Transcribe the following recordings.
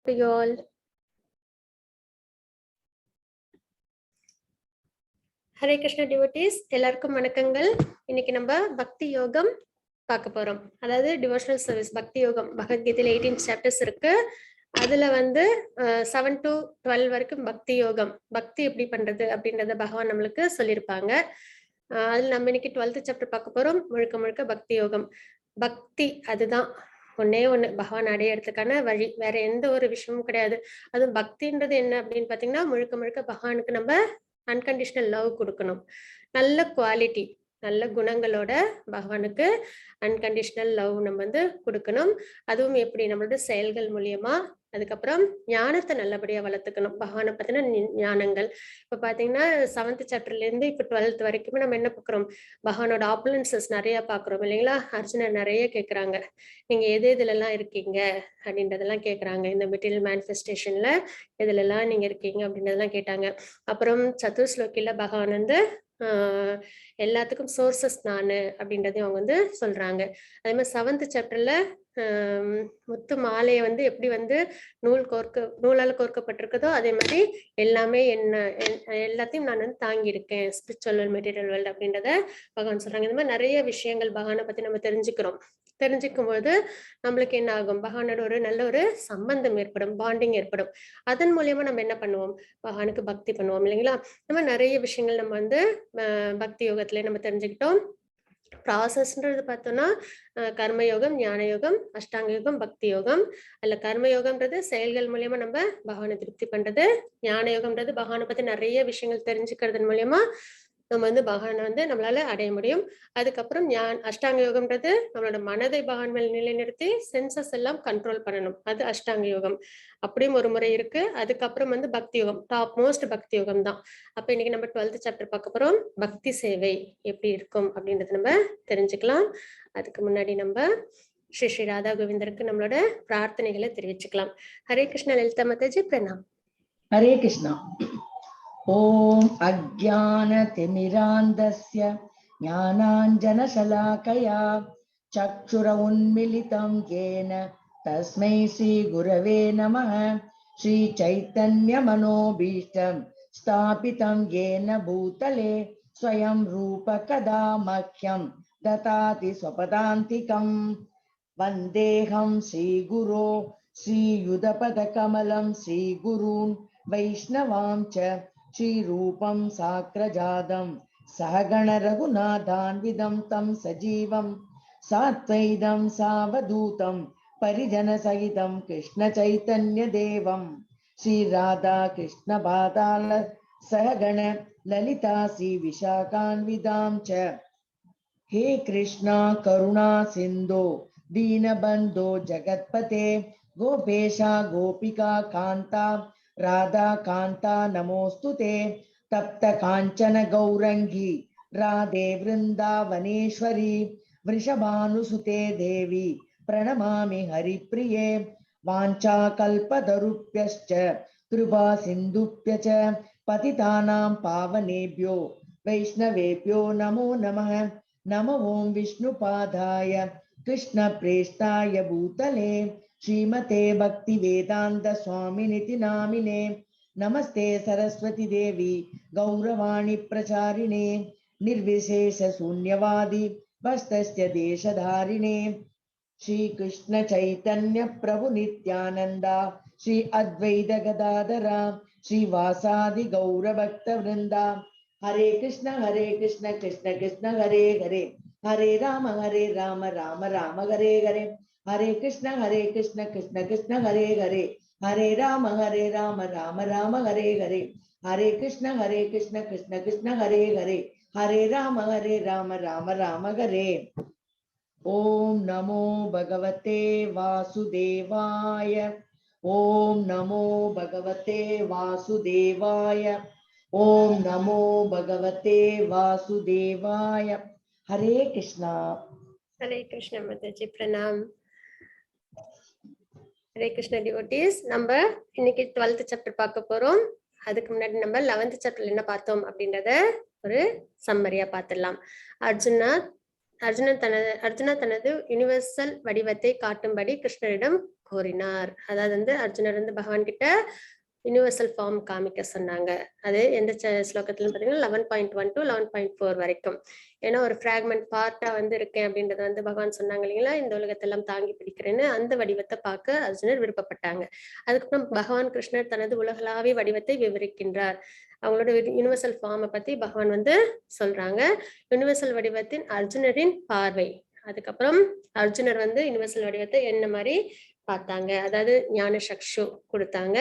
to you all. Hare Krishna devotees, எல்லாருக்கும் வணக்கங்கள். இன்னைக்கு நம்ம பக்தி யோகம் பார்க்க போறோம். அதாவது டிவோஷனல் சர்வீஸ் பக்தி யோகம். பகவத்கீதையில 18 சாப்டர்ஸ் இருக்கு. அதுல 7 to 12 வரைக்கும் பக்தி யோகம், பக்தி எப்படி பண்றது அப்படின்றத பகவான் நம்மளுக்கு சொல்லியிருப்பாங்க. அதுல நம்ம இன்னைக்கு 12th சாப்டர் பார்க்க போறோம். முழுக்க முழுக்க பக்தி யோகம். பக்தி அதுதான் ஒன்னே ஒண்ணு பகவான் அடையறதுக்கான வழி, வேற எந்த ஒரு விஷயமும் கிடையாது. அதுவும் பக்தின்றது என்ன அப்படின்னு பாத்தீங்கன்னா, முழுக்க முழுக்க பகவானுக்கு நம்ம அன்கண்டிஷனல் லவ் கொடுக்கணும். நல்ல குவாலிட்டி, நல்ல குணங்களோட பகவானுக்கு அன்கண்டிஷனல் லவ் நம்ம கொடுக்கணும். அதுவும் எப்படி? நம்மளோட செயல்கள் மூலியமா. அதுக்கப்புறம் ஞானத்தை நல்லபடியா வளர்த்துக்கணும். பகவானை பத்தின ஞானங்கள். இப்ப பாத்தீங்கன்னா 7th சாப்டர்ல இருந்து இப்ப 12th வரைக்குமே நம்ம என்ன பாக்குறோம்? பகவானோட ஆப்புலன்சஸ் நிறைய பாக்குறோம் இல்லைங்களா? அர்ஜுனர் நிறைய கேக்குறாங்க, நீங்க இதுல எல்லாம் இருக்கீங்க அப்படின்றதெல்லாம் கேக்குறாங்க. இந்த மெட்டீரியல் மேனிஃபெஸ்டேஷன்ல இதுல எல்லாம் நீங்க இருக்கீங்க அப்படின்றதெல்லாம் கேட்டாங்க. அப்புறம் சதுர்ஸ்லோகில பகவான் எல்லாத்துக்கும் சோர்சஸ் நானு அப்படின்றதையும் அவங்க சொல்றாங்க. அதே மாதிரி 7th சாப்டர்ல முத்து மாலையை எப்படி நூலால கோர்க்கப்பட்டிருக்கதோ அதே மாதிரி எல்லாமே என்ன எல்லாத்தையும் நான் தாங்கி இருக்கேன், ஸ்பிரிச்சுவல் மெட்டீரியல் வேர்ல்ட் அப்படின்றத பகவான் சொல்றாங்க. இந்த மாதிரி நிறைய விஷயங்கள் பகவானை பத்தி நம்ம தெரிஞ்சுக்கும் போது நம்மளுக்கு என்ன ஆகும்? பகவானோட ஒரு நல்ல ஒரு சம்பந்தம் ஏற்படும், பாண்டிங் ஏற்படும். அதன் மூலியமா நம்ம என்ன பண்ணுவோம்? பகவானுக்கு பக்தி பண்ணுவோம் இல்லைங்களா? நம்ம நிறைய விஷயங்கள் நம்ம பக்தி யோகத்துல நம்ம தெரிஞ்சுக்கிட்டோம். ப்ராசஸ்ன்றது பார்த்தோம்னா கர்மயோகம், ஞான யோகம், அஷ்டாங்க யோகம், பக்தி யோகம். அல்ல கர்மயோகம்ன்றது செயல்கள் மூலியமா நம்ம பகவானை திருப்தி பண்றது. ஞான யோகம்ன்றது பகவானை பத்தி நிறைய விஷயங்கள் தெரிஞ்சுக்கிறது மூலியமா நம்ம பகவானை நம்மளால அடைய முடியும். அதுக்கப்புறம் அஷ்டாங்க யோகம்ன்றது நம்மளோட மனதை பகவான் மேல் நிலைநிறுத்தி சென்சஸ் எல்லாம் கண்ட்ரோல் பண்ணணும். அது அஷ்டாங்க யோகம். அப்படியும் ஒரு முறை இருக்கு. அதுக்கப்புறம் பக்தி யோகம், டாப் மோஸ்ட் பக்தி யோகம் தான். அப்ப இன்னைக்கு நம்ம 12th சாப்டர் பார்க்க போறோம். பக்தி சேவை எப்படி இருக்கும் அப்படின்றத நம்ம தெரிஞ்சுக்கலாம். அதுக்கு முன்னாடி நம்ம ஸ்ரீ ஸ்ரீ ராதா கோவிந்தருக்கு நம்மளோட பிரார்த்தனைகளை தெரிவிச்சுக்கலாம். ஹரே கிருஷ்ணா. லலிதா மாதாஜி பிரணாம். ஹரே கிருஷ்ணா. ஓம் அஜ்ஞானதிமிராந்தஸ்ய ஞானாஞ்சனசலாகயா சக்ஷுர உன்மிலிதம் येन தஸ்மை ஸ்ரீ குரவே நமः. ஸ்ரீ சைத்தன்ய மனோபீஷ்டம் ஸ்தாபிதம் येन பூதலே ஸ்வயம் ரூப கதா மஹ்யம் ததாதி ஸ்வபதாந்திகம். வந்தேஹம் ஸ்ரீ குரோ ஸ்ரீயுதபத கமலம் ஸ்ரீ குருன் வைஷ்ணவாம் ச ஸ்ரீரூபம் சாக்ரஜாதம் சககண ரகுநாதான்விதம் தம் சஜீவம் சாத்வைதம் சாவதூதம் பரிஜன சகிதம் கிருஷ்ண சைத்தன்ய தேவம் ஸ்ரீ ராதா கிருஷ்ண பாதால சககண லலிதா ஸ்ரீ விஷாகான்விதாம் ச. हे कृष्णा करुणा सिंधो दीनबंधो जगत्पते गोपेशा गोपिका कांता राधा कांता नमोस्तुते. तप्त कांचन गौरंगी राधे वृंदावनेश्वरी वृषभानुसुते देवी प्रणमामि हरिप्रिये. वाञ्छाकल्पतरुभ्यश्च कृपा सिन्धुभ्यश्च पतितानां पावनेभ्यो वैष्णवेभ्यो नमो नमः. नमो ओं विष्णुपादाय कृष्णप्रेष्ठाय भूतले श्रीमते भक्ति वेदांत स्वामिनिति नामिने. नमस्ते सरस्वती देवी गौरवाणी प्रचारिणे निर्विशेष शून्यवादी वस्तस्य देशधारिणे. श्री कृष्ण चैतन्य प्रभु नित्यानंदा श्री अद्वैत गदाधरा श्रीवासादि गौर भक्त वृंदा. हरे कृष्ण कृष्ण कृष्ण हरे हरे, हरे राम राम राम हरे हरे. हरे कृष्ण कृष्ण कृष्ण हरे हरे, हरे राम राम राम हरे हरे. हरे कृष्ण कृष्ण कृष्ण हरे हरे, हरे राम राम हरे. ओम नमो भगवते वासुदेवाय. ओम नमो भगवते वासुदेवाय. ओम नमो भगवते वासुदेवाय. हरे कृष्णा. हरे कृष्ण माताजी प्रणाम. ஹரே கிருஷ்ண டிவோட்டீஸ், நம்ம இன்னைக்கு 12th சாப்டர் பார்க்க போறோம். அதுக்கு முன்னாடி நம்ம 11th சாப்டர்ல என்ன பார்த்தோம் அப்படின்றத ஒரு சம்மரியா பார்த்துடலாம். அர்ஜுனா தனது யுனிவர்சல் வடிவத்தை காட்டும்படி கிருஷ்ணரிடம் கூறினார். அதாவது வந்து அர்ஜுனர் வந்து பகவான் கிட்ட யூனிவர்சல் ஃபார்ம் காமிக்க சொன்னாங்க. அது எந்த ஸ்லோகத்துல பாத்தீங்கன்னா 11.1 to 11.4 வரைக்கும். ஏன்னா ஒரு ஃபிராக்மெண்ட் பார்ட்டா வந்து இருக்கேன் அப்படின்றத வந்து பகவான் சொன்னாங்க இல்லைங்களா, இந்த உலகத்தெல்லாம் தாங்கி பிடிக்கிறேன்னு. அந்த வடிவத்தை பார்க்க அர்ஜுனர் விருப்பப்பட்டாங்க. அதுக்கப்புறம் பகவான் கிருஷ்ணர் தனது உலகளாவிய வடிவத்தை விவரிக்கின்றார். அவங்களோட யூனிவர்சல் ஃபார்மை பத்தி பகவான் வந்து சொல்றாங்க. யூனிவர்சல் வடிவத்தின் அர்ஜுனரின் பார்வை. அதுக்கப்புறம் அர்ஜுனர் வந்து யூனிவர்சல் வடிவத்தை என்ன மாதிரி பார்த்தாங்க, அதாவது ஞான சக்ஷு கொடுத்தாங்க.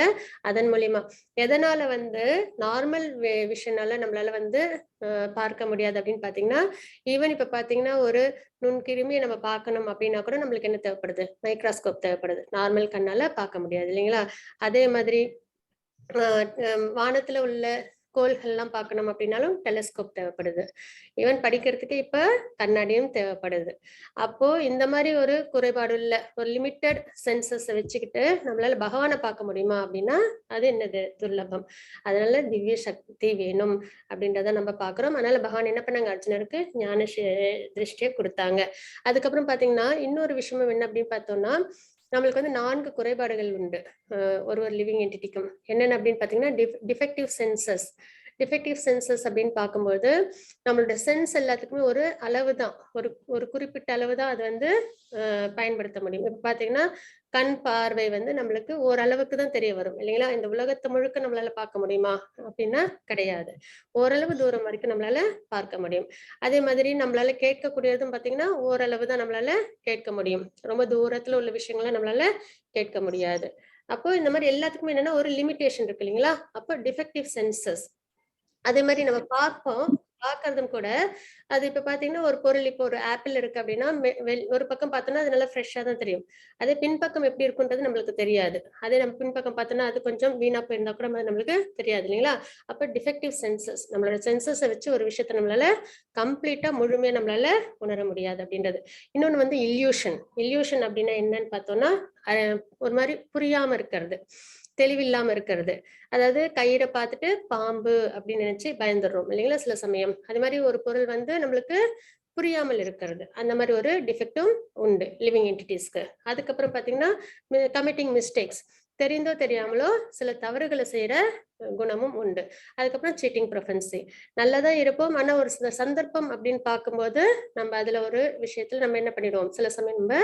அதன் மூலியமா எதனால வந்து நார்மல் விஷனால நம்மளால வந்து பார்க்க முடியாது அப்படின்னு பாத்தீங்கன்னா, ஈவன் இப்ப பாத்தீங்கன்னா ஒரு நுண்கிருமியை நம்ம பார்க்கணும் அப்படின்னா கூட நம்மளுக்கு என்ன தேவைப்படுது, மைக்ரோஸ்கோப் தேவைப்படுது. நார்மல் கண்ணால பார்க்க முடியாது இல்லைங்களா. அதே மாதிரி வானத்துல உள்ள கோள்கள்லாம் பார்க்கணும் அப்படின்னாலும் டெலஸ்கோப் தேவைப்படுது. ஈவன் படிக்கிறதுக்கு இப்ப கண்ணாடியும் தேவைப்படுது. அப்போ இந்த மாதிரி ஒரு குறைபாடு உள்ள ஒரு லிமிட்டட் சென்சஸ் வச்சுக்கிட்டு நம்மளால பகவானை பார்க்க முடியுமா அப்படின்னா அது என்னது, துர்லபம். அதனால திவ்ய சக்தி வேணும் அப்படின்றத நம்ம பாக்குறோம். அதனால பகவான் என்ன பண்ணாங்க, அர்ஜுனருக்கு ஞான திருஷ்டியை கொடுத்தாங்க. அதுக்கப்புறம் பாத்தீங்கன்னா இன்னொரு விஷயமும் என்ன அப்படின்னு பார்த்தோம்னா, நம்மளுக்கு வந்து 4 குறைபாடுகள் உண்டு ஒரு லிவிங் என்டிட்டிக்கும். என்னென்ன அப்படின்னு பாத்தீங்கன்னா டிஃபெக்டிவ் சென்சஸ். டிஃபெக்டிவ் சென்சஸ் அப்படின்னு பார்க்கும்போது நம்மளோட சென்ஸ் எல்லாத்துக்குமே ஒரு அளவு தான், ஒரு குறிப்பிட்ட அளவு தான் அது வந்து பயன்படுத்த முடியும். இப்ப பாத்தீங்கன்னா கண் பார்வை வந்து நம்மளுக்கு ஓரளவுக்கு தான் தெரிய வரும் இல்லைங்களா. இந்த உலகத்தை முழுக்க நம்மளால பார்க்க முடியுமா அப்படின்னா கிடையாது. ஓரளவு தூரம் வரைக்கும் நம்மளால பார்க்க முடியும். அதே மாதிரி நம்மளால கேட்கக்கூடியதும் பாத்தீங்கன்னா ஓரளவு தான் நம்மளால கேட்க முடியும். ரொம்ப தூரத்துல உள்ள விஷயங்களை நம்மளால கேட்க முடியாது. அப்போ இந்த மாதிரி எல்லாத்துக்குமே என்னன்னா ஒரு லிமிடேஷன் இருக்கு இல்லைங்களா. அப்போ டிஃபெக்டிவ் சென்சஸ். அதே மாதிரி நம்ம பார்க்கறதும் கூட அது இப்ப பாத்தீங்கன்னா ஒரு பொருள், இப்போ ஒரு ஆப்பிள் இருக்கு அப்படின்னா ஒரு பக்கம் பார்த்தோம்னா அது நல்லா ஃப்ரெஷ்ஷா தான் தெரியும். அதே பின்பக்கம் எப்படி இருக்குன்றது நம்மளுக்கு தெரியாது. அதே நம்ம பின்பக்கம் பார்த்தோம்னா அது கொஞ்சம் வீணா போயிருந்தா கூட நம்மளுக்கு தெரியாது இல்லைங்களா. அப்ப டிஃபெக்டிவ் சென்சஸ், நம்மளோட சென்சஸை வச்சு ஒரு விஷயத்த நம்மளால கம்ப்ளீட்டா முழுமையா நம்மளால உணர முடியாது அப்படின்றது. இன்னொன்னு வந்து இல்யூஷன் அப்படின்னா என்னன்னு பார்த்தோம்னா ஒரு மாதிரி புரியாம இருக்கிறது, தெளிவில்லாம இருக்கிறது. அதாவது கயிறை பார்த்துட்டு பாம்பு அப்படின்னு நினைச்சு பயந்துடுறோம் இல்லைங்களா சில சமயம். அது மாதிரி ஒரு பொருள் வந்து நம்மளுக்கு புரியாமல் இருக்கிறது, அந்த மாதிரி ஒரு டிஃபெக்டும் உண்டு லிவிங் என்டிட்டிஸ்க்கு. அதுக்கப்புறம் பாத்தீங்கன்னா கமிட்டிங் மிஸ்டேக்ஸ், தெரிந்தோ தெரியாமலோ சில தவறுகளை செய்யற குணமும் உண்டு. அதுக்கப்புறம் சீட்டிங் ப்ரொஃபென்சி. நல்லதான் இருப்போம், ஆனா ஒரு சில சந்தர்ப்பம் அப்படின்னு பார்க்கும்போது நம்ம அதுல ஒரு விஷயத்துல நம்ம என்ன பண்ணிடுவோம், சில சமயம் நம்ம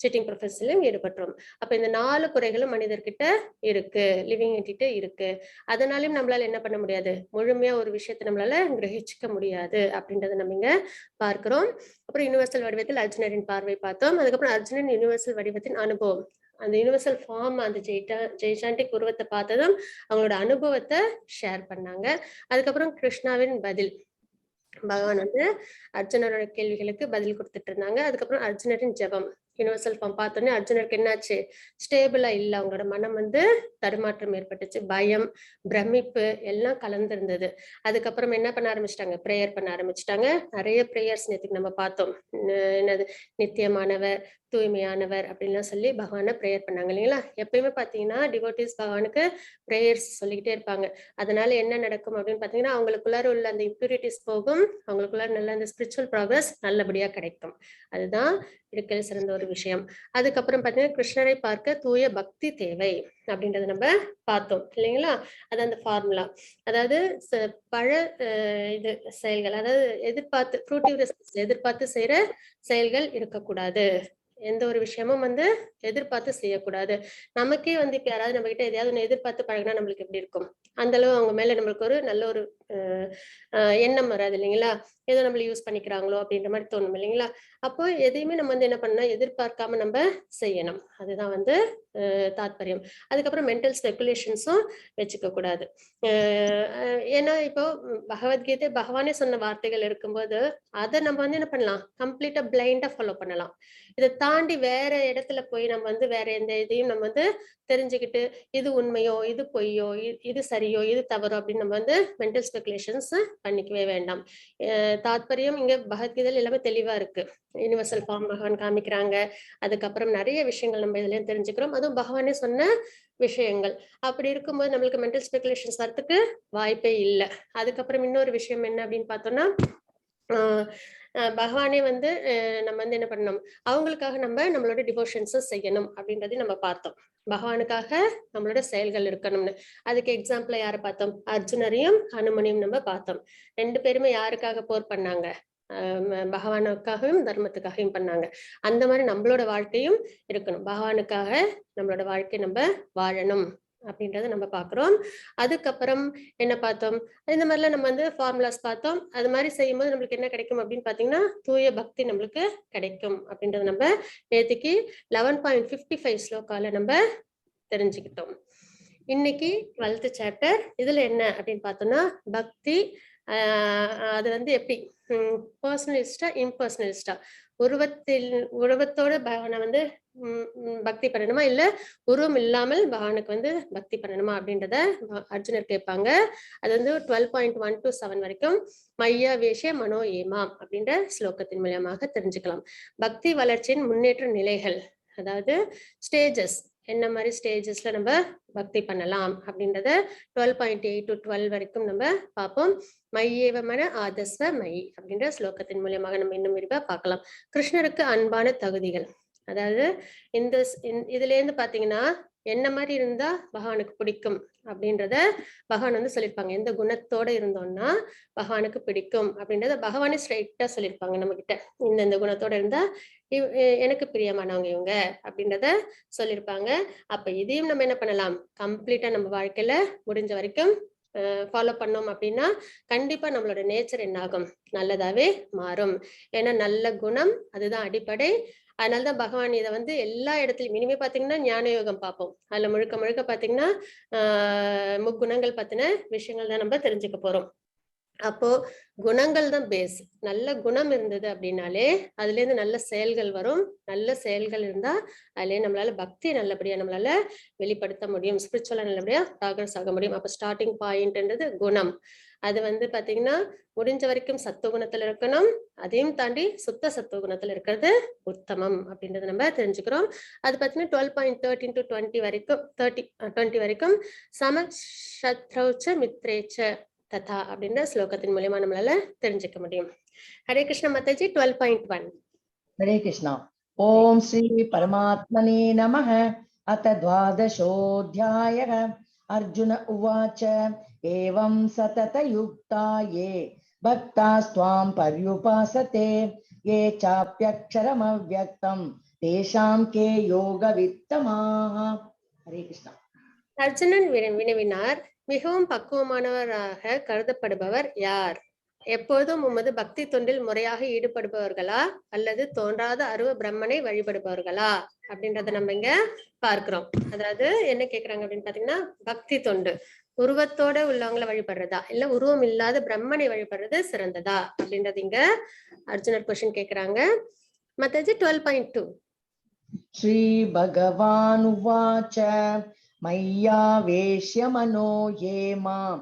சீட்டிங் ப்ரொஃபென்சிலையும் ஈடுபட்டுரும். அப்ப இந்த 4 குறைகளும் மனிதர்கிட்ட இருக்கு, லிவிங் என்டிட்டி இருக்கு. அதனாலயும் நம்மளால என்ன பண்ண முடியாது, முழுமையா ஒரு விஷயத்தை நம்மளால கிரகிச்சிக்க முடியாது அப்படின்றத நம்ம இங்க பார்க்கிறோம். அப்புறம் யூனிவர்சல் வடிவத்தில் அர்ஜுனரின் பார்வை பார்த்தோம். அதுக்கப்புறம் அர்ஜுனன் யூனிவர்சல் வடிவத்தின் அனுபவம். அந்த யூனிவர்சல் ஃபார்ம், அந்த ஜெய்சாண்டிக் உருவத்தை பார்த்ததும் அவங்களோட அனுபவத்தை ஷேர் பண்ணாங்க. அதுக்கப்புறம் கிருஷ்ணாவின் பதில். பகவான் வந்து அர்ஜுனரோட கேள்விகளுக்கு பதில் கொடுத்துட்டு இருந்தாங்க. அதுக்கப்புறம் அர்ஜுனரின் ஜெபம். யூனிவர்சல் ஃபார்ம் பார்த்தோன்னே அர்ஜுனருக்கு என்னாச்சு, ஸ்டேபிளா இல்ல, அவங்களோட மனம் வந்து தடுமாற்றம் ஏற்பட்டுச்சு. பயம், பிரமிப்பு எல்லாம் கலந்திருந்தது. அதுக்கப்புறம் என்ன பண்ண ஆரம்பிச்சிட்டாங்க, பிரேயர் பண்ண ஆரம்பிச்சிட்டாங்க. நிறைய பிரேயர்ஸ் நேற்றுக்கு நம்ம பார்த்தோம். என்னது, நித்தியமானவர், தூய்மையானவர் அப்படின்லாம் சொல்லி பகவானை பிரேயர் பண்ணாங்க இல்லைங்களா. எப்பயுமே பாத்தீங்கன்னா டிவோட்டிஸ் பகவானுக்கு பிரேயர்ஸ் சொல்லிக்கிட்டே இருப்பாங்க. அதனால என்ன நடக்கும் அப்படின்னு பாத்தீங்கன்னா அவங்களுக்குள்ளார உள்ள அந்த இம்பியூரிட்டிஸ் போகும், அவங்களுக்குள்ளார நல்ல அந்த ஸ்பிரிச்சுவல் ப்ராக்ரஸ் நல்லபடியா கிடைக்கும். அதுதான் இருக்கிற சிறந்த ஒரு விஷயம். அதுக்கப்புறம் பாத்தீங்கன்னா கிருஷ்ணரை பார்க்க தூய பக்தி தேவை அப்படின்றத நம்ம பார்த்தோம் இல்லைங்களா. அது அந்த ஃபார்முலா. அதாவது பழ இது செயல்கள், அதாவது எதிர்பார்த்து செய்யற செயல்கள் இருக்கக்கூடாது. எந்த ஒரு விஷயமும் வந்து எதிர்பார்த்து செய்யக்கூடாது. நமக்கே வந்து இப்ப யாராவது நம்ம கிட்ட எதையாவது ஒண்ணு எதிர்பார்த்து பழகினா நம்மளுக்கு எப்படி இருக்கும், அந்த அளவு அவங்க மேல நம்மளுக்கு ஒரு நல்ல ஒரு எண்ணம் வராது இல்லைங்களா. ஏதோ நம்மள யூஸ் பண்ணிக்கிறாங்களோ அப்படின்ற மாதிரி தோணும் இல்லைங்களா. அப்போ எதையுமே நம்ம வந்து என்ன பண்ணணும், எதிர்பார்க்காம நம்ம செய்யணும். அதுதான் வந்து தாத்பரியம். அதுக்கப்புறம் மென்டல் ஸ்பெகுலேஷன்ஸும் வச்சுக்க கூடாது. ஏன்னா இப்போ பகவத்கீதை பகவானே சொன்ன வார்த்தைகள் இருக்கும்போது அதை நம்ம வந்து என்ன பண்ணலாம், கம்ப்ளீட்டா பிளைண்டா ஃபாலோ பண்ணலாம். இதை தாண்டி வேற இடத்துல போய் நம்ம வந்து வேற எந்த இதையும் நம்ம வந்து தெரிஞ்சுக்கிட்டு இது உண்மையோ இது பொய்யோ இது சரியோ இது தவறோ அப்படின்னு நம்ம வந்து மென்டல் ஸ்பெகுலேஷன்ஸ் பண்ணிக்கவே வேண்டாம். தாத்பரியம் இங்க பகவத்கீதையில் எல்லாமே தெளிவா இருக்கு. யூனிவர்சல் ஃபார்ம் பகவான் காமிக்கிறாங்க. அதுக்கப்புறம் நிறைய விஷயங்கள் நம்ம இதுலயும் தெரிஞ்சுக்கிறோம். அதுவும் பகவானே சொன்ன விஷயங்கள். அப்படி இருக்கும்போது நம்மளுக்கு மென்டல் ஸ்பெகுலேஷன்ஸ் வரதுக்கு வாய்ப்பே இல்லை. அதுக்கப்புறம் இன்னொரு விஷயம் என்ன அப்படின்னு பார்த்தோம்னா பகவானே வந்து நம்ம வந்து என்ன பண்ணணும், அவங்களுக்காக நம்ம நம்மளோட டிவோஷன்ஸை செய்யணும் அப்படின்றதையும் நம்ம பார்த்தோம். பகவானுக்காக நம்மளோட செயல்கள் இருக்கணும்னு. அதுக்கு எக்ஸாம்பிளா யாரை பார்த்தோம்? அர்ஜுனரையும் ஹனுமனையும் நம்ம பார்த்தோம். 2 பேருமே யாருக்காக போர் பண்ணாங்க? பகவானுக்காகவும் தர்மத்துக்காகவும் பண்ணாங்க. அந்த மாதிரி நம்மளோட வாழ்க்கையும் இருக்கணும். பகவானுக்காக நம்மளோட வாழ்க்கை நம்ம வாழணும் அப்படின்றத நம்ம பார்க்கிறோம். அதுக்கப்புறம் என்ன பார்த்தோம்? இந்த மாதிரிலாம் நம்ம வந்து ஃபார்முலாஸ் பார்த்தோம். அது மாதிரி செய்யும்போது நம்மளுக்கு என்ன கிடைக்கும் அப்படின்னு பார்த்தீங்கன்னா, தூய பக்தி நம்மளுக்கு கிடைக்கும் அப்படின்றத நம்ம நேத்திக்கு 11.55 ஸ்லோகால நம்ம தெரிஞ்சுக்கிட்டோம். இன்னைக்கு 12th சாப்டர். இதுல என்ன அப்படின்னு பார்த்தோம்னா, பக்தி அது வந்து எப்படி பர்சனலிஸ்டா இம்பர்சனலிஸ்டா, உருவத்தோட பகவானை வந்து பக்தி பண்ணணுமா, இல்ல உருவம் இல்லாமல் பகவானுக்கு வந்து பக்தி பண்ணணுமா அப்படின்றத அர்ஜுனர் கேட்பாங்க. அது வந்து 12.1 to 7 வரைக்கும் மையா வேஷ மனோ ஏமாம் அப்படின்ற ஸ்லோகத்தின் மூலமாக தெரிஞ்சுக்கலாம். பக்தி வளர்ச்சியின் முன்னேற்ற நிலைகள், அதாவது ஸ்டேஜஸ், என்ன மாதிரி ஸ்டேஜஸ்ல நம்ம பக்தி பண்ணலாம் அப்படின்றத 12.8 to 12 வரைக்கும் நம்ம பார்ப்போம். மையேவமன ஆதஸ்வ மை அப்படின்ற ஸ்லோகத்தின் மூலியமாக நம்ம இன்னும் விரிவா பார்க்கலாம். கிருஷ்ணருக்கு அன்பான தகுதிகள், அதாவது இதுல இருந்து பாத்தீங்கன்னா என்ன மாதிரி இருந்தா பகவானுக்கு பிடிக்கும் அப்படின்றத பகவான் வந்து சொல்லியிருப்பாங்க. எந்த குணத்தோட இருந்தோம்னா பகவானுக்கு பிடிக்கும் அப்படின்றத பகவானே ஸ்ட்ரைட்டா சொல்லியிருப்பாங்க நம்ம கிட்ட. இந்த குணத்தோட இருந்தா எனக்கு பிரியமானவங்க இவங்க அப்படின்றத சொல்லியிருப்பாங்க. அப்ப இதையும் நம்ம என்ன பண்ணலாம், கம்ப்ளீட்டா நம்ம வாழ்க்கையில முடிஞ்ச வரைக்கும் ஃபாலோ பண்ணோம் அப்படின்னா கண்டிப்பா நம்மளோட நேச்சர் என்ன ஆகும், நல்லதாவே மாறும். ஏன்னா நல்ல குணம் அதுதான் அடிப்படை. அதனாலதான் பகவான் இதை வந்து எல்லா இடத்துலயும் இனிமே பாத்தீங்கன்னா ஞான யோகம் பார்ப்போம். அதுல முழுக்க முழுக்க பாத்தீங்கன்னா முக்குணங்கள் பத்தின விஷயங்கள் தான் நம்ம தெரிஞ்சுக்க போறோம். அப்போ குணங்கள் தான் பேஸ். நல்ல குணம் இருந்தது அப்படின்னாலே அதுல இருந்து நல்ல செயல்கள் வரும். நல்ல செயல்கள் இருந்தா அதுல நம்மளால பக்தி நல்லபடியா நம்மளால வெளிப்படுத்த முடியும். ஸ்பிரிச்சுவலா நல்லபடியா ப்ராக்ரஸ் ஆக முடியும். அப்ப ஸ்டார்டிங் பாயிண்ட்ன்றது குணம். அது வந்து பாத்தீங்கன்னா முடிஞ்ச வரைக்கும் சத்துவகுணத்துல இருக்கணும். அதையும் தாண்டி சுத்த சத்துவகுணத்துல இருக்கிறது உத்தமம் அப்படின்றத நம்ம தெரிஞ்சுக்கிறோம். அது பாத்தீங்கன்னா 12.13 to 20 வரைக்கும் 20 வரைக்கும் சமசத்ரௌச்ச மித்ரேச்ச ததா அப்படின்ற ஸ்லோகத்தின் மூலமா நம்மளால தெரிஞ்சுக்க முடியும். ஹரே கிருஷ்ண மாதாஜி. 12.1. ஹரே கிருஷ்ணா. ஓம் ஸ்ரீ பரமாத்மனே நமः. அத द्वादशोऽध्यायः. अर्जुन उवाच एवं सतत युक्ता ये भक्तास्त्वां पर्युपासते ये चाप्यक्षरमव्यक्तं तेषां के योगवित्तमाः. हरे कृष्णा. அர்ஜுனன் வினவினார், மிகவும் பக்குவமானவராக கருதப்படுபவர் யார்? எப்போதும் உமது பக்தி தொண்டில் முறையாக ஈடுபடுபவர்களா அல்லது தோன்றாத அருவ பிரம்மனை வழிபடுபவர்களா அப்படின்றத நம்ம இங்க பார்க்கிறோம். அதாவது என்ன கேக்குறாங்க அப்படின்னு பாத்தீங்கன்னா, பக்தி தொண்டு உருவத்தோட உள்ளவங்களை வழிபடுறதா இல்ல உருவம் இல்லாத பிரம்மனை வழிபடுறது சிறந்ததா அப்படின்றது இங்க அர்ஜுனர் கொஸ்டின் கேக்குறாங்க. மாதாஜி 12.2. ஸ்ரீ பகவான் உவாச்ச मय्यावेश्य मनो ये मां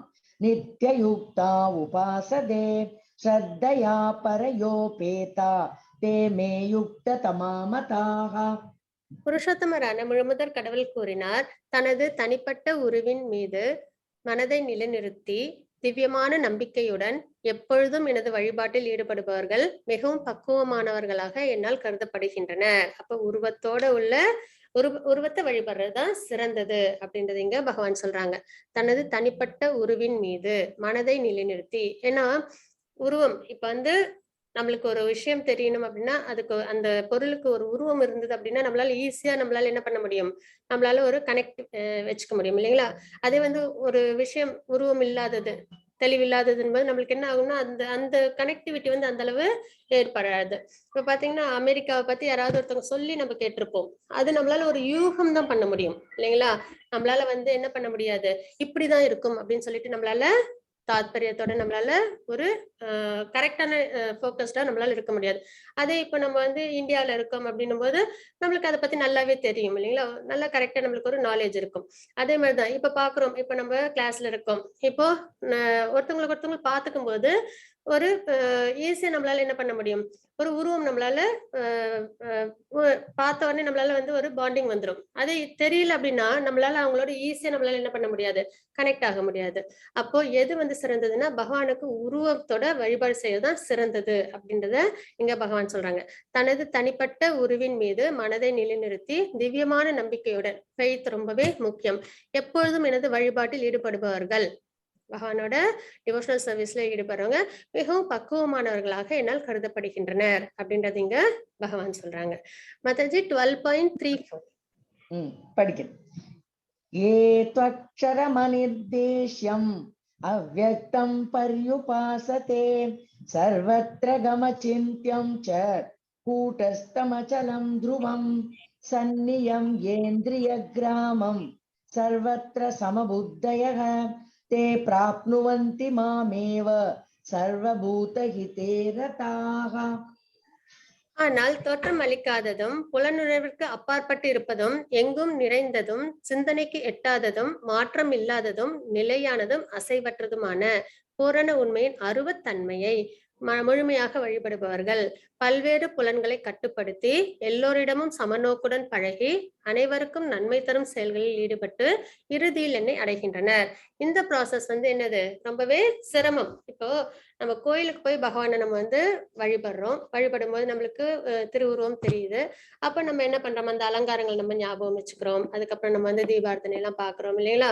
नित्ययुक्ता उपासते श्रद्धया परयोपेता ते मे युक्ततमा मताः. புருஷோத்தமரான முழுமுதற் கடவுள் கூறினார், தனது தனிப்பட்ட உருவின் மீது மனதை நிலைநிறுத்தி திவ்யமான நம்பிக்கையுடன் எப்பொழுதும் எனது வழிபாட்டில் ஈடுபடுபவர்கள் மிகவும் பக்குவமானவர்களாக என்னால் கருதப்படுகின்றனர். அப்ப உருவத்தோட உள்ள உருவத்தை வழிபடுறதுதான் சிறந்தது அப்படின்றது இங்க பகவான் சொல்றாங்க. தனது தனிப்பட்ட உருவின் மீது மனதை நிலைநிறுத்தி. ஏன்னா உருவம் இப்ப வந்து நம்மளுக்கு ஒரு விஷயம் தெரியணும் அப்படின்னா அதுக்கு அந்த பொருளுக்கு ஒரு உருவம் இருந்தது அப்படின்னா நம்மளால ஈஸியா நம்மளால என்ன பண்ண முடியும், நம்மளால ஒரு கனெக்ட் வச்சுக்க முடியும் இல்லைங்களா? அதே வந்து ஒரு விஷயம் உருவம் இல்லாதது தெளிவில்லாதது என்பது நம்மளுக்கு என்ன ஆகும்னா அந்த அந்த கனெக்டிவிட்டி வந்து அந்த அளவு ஏற்படாது. இப்ப பாத்தீங்கன்னா அமெரிக்காவை பத்தி யாராவது ஒருத்தவங்க சொல்லி நம்ம கேட்டிருப்போம். அது நம்மளால ஒரு யூகம் தான் பண்ண முடியும் இல்லைங்களா? நம்மளால வந்து என்ன பண்ண முடியாது, இப்படிதான் இருக்கும் அப்படின்னு சொல்லிட்டு நம்மளால தாத்பரியத்தோட நம்மளால ஒரு கரெக்டான ஃபோக்கஸ்டா நம்மளால இருக்க முடியாது. அதே இப்ப நம்ம வந்து இந்தியாவில இருக்கோம் அப்படின்னும் போது நம்மளுக்கு அதை பத்தி நல்லாவே தெரியும் இல்லைங்களா? நல்லா கரெக்டா நம்மளுக்கு ஒரு நாலேஜ் இருக்கும். அதே மாதிரிதான் இப்ப பாக்குறோம், இப்ப நம்ம கிளாஸ்ல இருக்கோம். இப்போ ஒருத்தவங்களுக்கு ஒருத்தவங்க பாத்துக்கும் போது ஒரு ஈஸியா நம்மளால என்ன பண்ண முடியும், ஒரு உருவம் நம்மளால பார்த்த உடனே நம்மளால வந்து ஒரு பாண்டிங் வந்துரும். அது தெரியல அப்படின்னா நம்மளால அவங்களோட ஈஸியா நம்மளால என்ன பண்ண முடியாது, கனெக்ட் ஆக முடியாது. அப்போ எது வந்து சிறந்ததுன்னா பகவானுக்கு உருவத்தோட வழிபாடு செய்யறதுதான் சிறந்தது அப்படின்றத இங்க பகவான் சொல்றாங்க. தனது தனிப்பட்ட உருவின் மீது மனதை நிலைநிறுத்தி திவ்யமான நம்பிக்கையுடன் ஃபெய்த் ரொம்பவே முக்கியம். எப்பொழுதும் எனது வழிபாட்டில் ஈடுபடுபவர்கள், பகவானோட டிவோஷனல் சர்வீஸ்ல ஈடுபடுறவங்க மிகவும் பக்குவமானவர்களாக என்னால் கருதப்படுகின்றனர் அப்படின்றது இங்க பகவான் சொல்றாங்க. மாதாஜி 12.34 படிக்கிறேன். ஏ त्वक्षरमनिर्देश्यम् अव्यक्तं पर्युपासते सर्वत्र गमचिन्त्यं च कूटस्थमचलं ध्रुवं सन्नियं येन्द्रियग्रामं सर्वत्र समबुद्धयः ते प्राप्नुवन्ति मामेव सर्वभूतहिते रताः. ஆனால் தோற்றம் அளிக்காததும் புலனுணர்விற்கு அப்பாற்பட்டு இருப்பதும் எங்கும் நிறைந்ததும் சிந்தனைக்கு எட்டாததும் மாற்றம் இல்லாததும் நிலையானதும் அசைவற்றதுமான பூரண உண்மையின் அருவத்தன்மையை முழுமையாக வழிபடுபவர்கள் பல்வேறு புலன்களை கட்டுப்படுத்தி எல்லோரிடமும் சமநோக்குடன் பழகி அனைவருக்கும் நன்மை தரும் செயல்களில் ஈடுபட்டு இறுதியில் என்னை அடைகின்றனர். இந்த ப்ராசஸ் வந்து என்னது, ரொம்பவே சிரமம். இப்போ நம்ம கோயிலுக்கு போய் பகவானை நம்ம வந்து வழிபடும் போது நம்மளுக்கு திருவுருவம் தெரியுது. அப்ப நம்ம என்ன பண்றோம், அந்த அலங்காரங்கள் நம்ம ஞாபகம் வச்சுக்கிறோம். அதுக்கப்புறம் நம்ம வந்து தீபார்த்தனை எல்லாம் பாக்குறோம் இல்லைங்களா.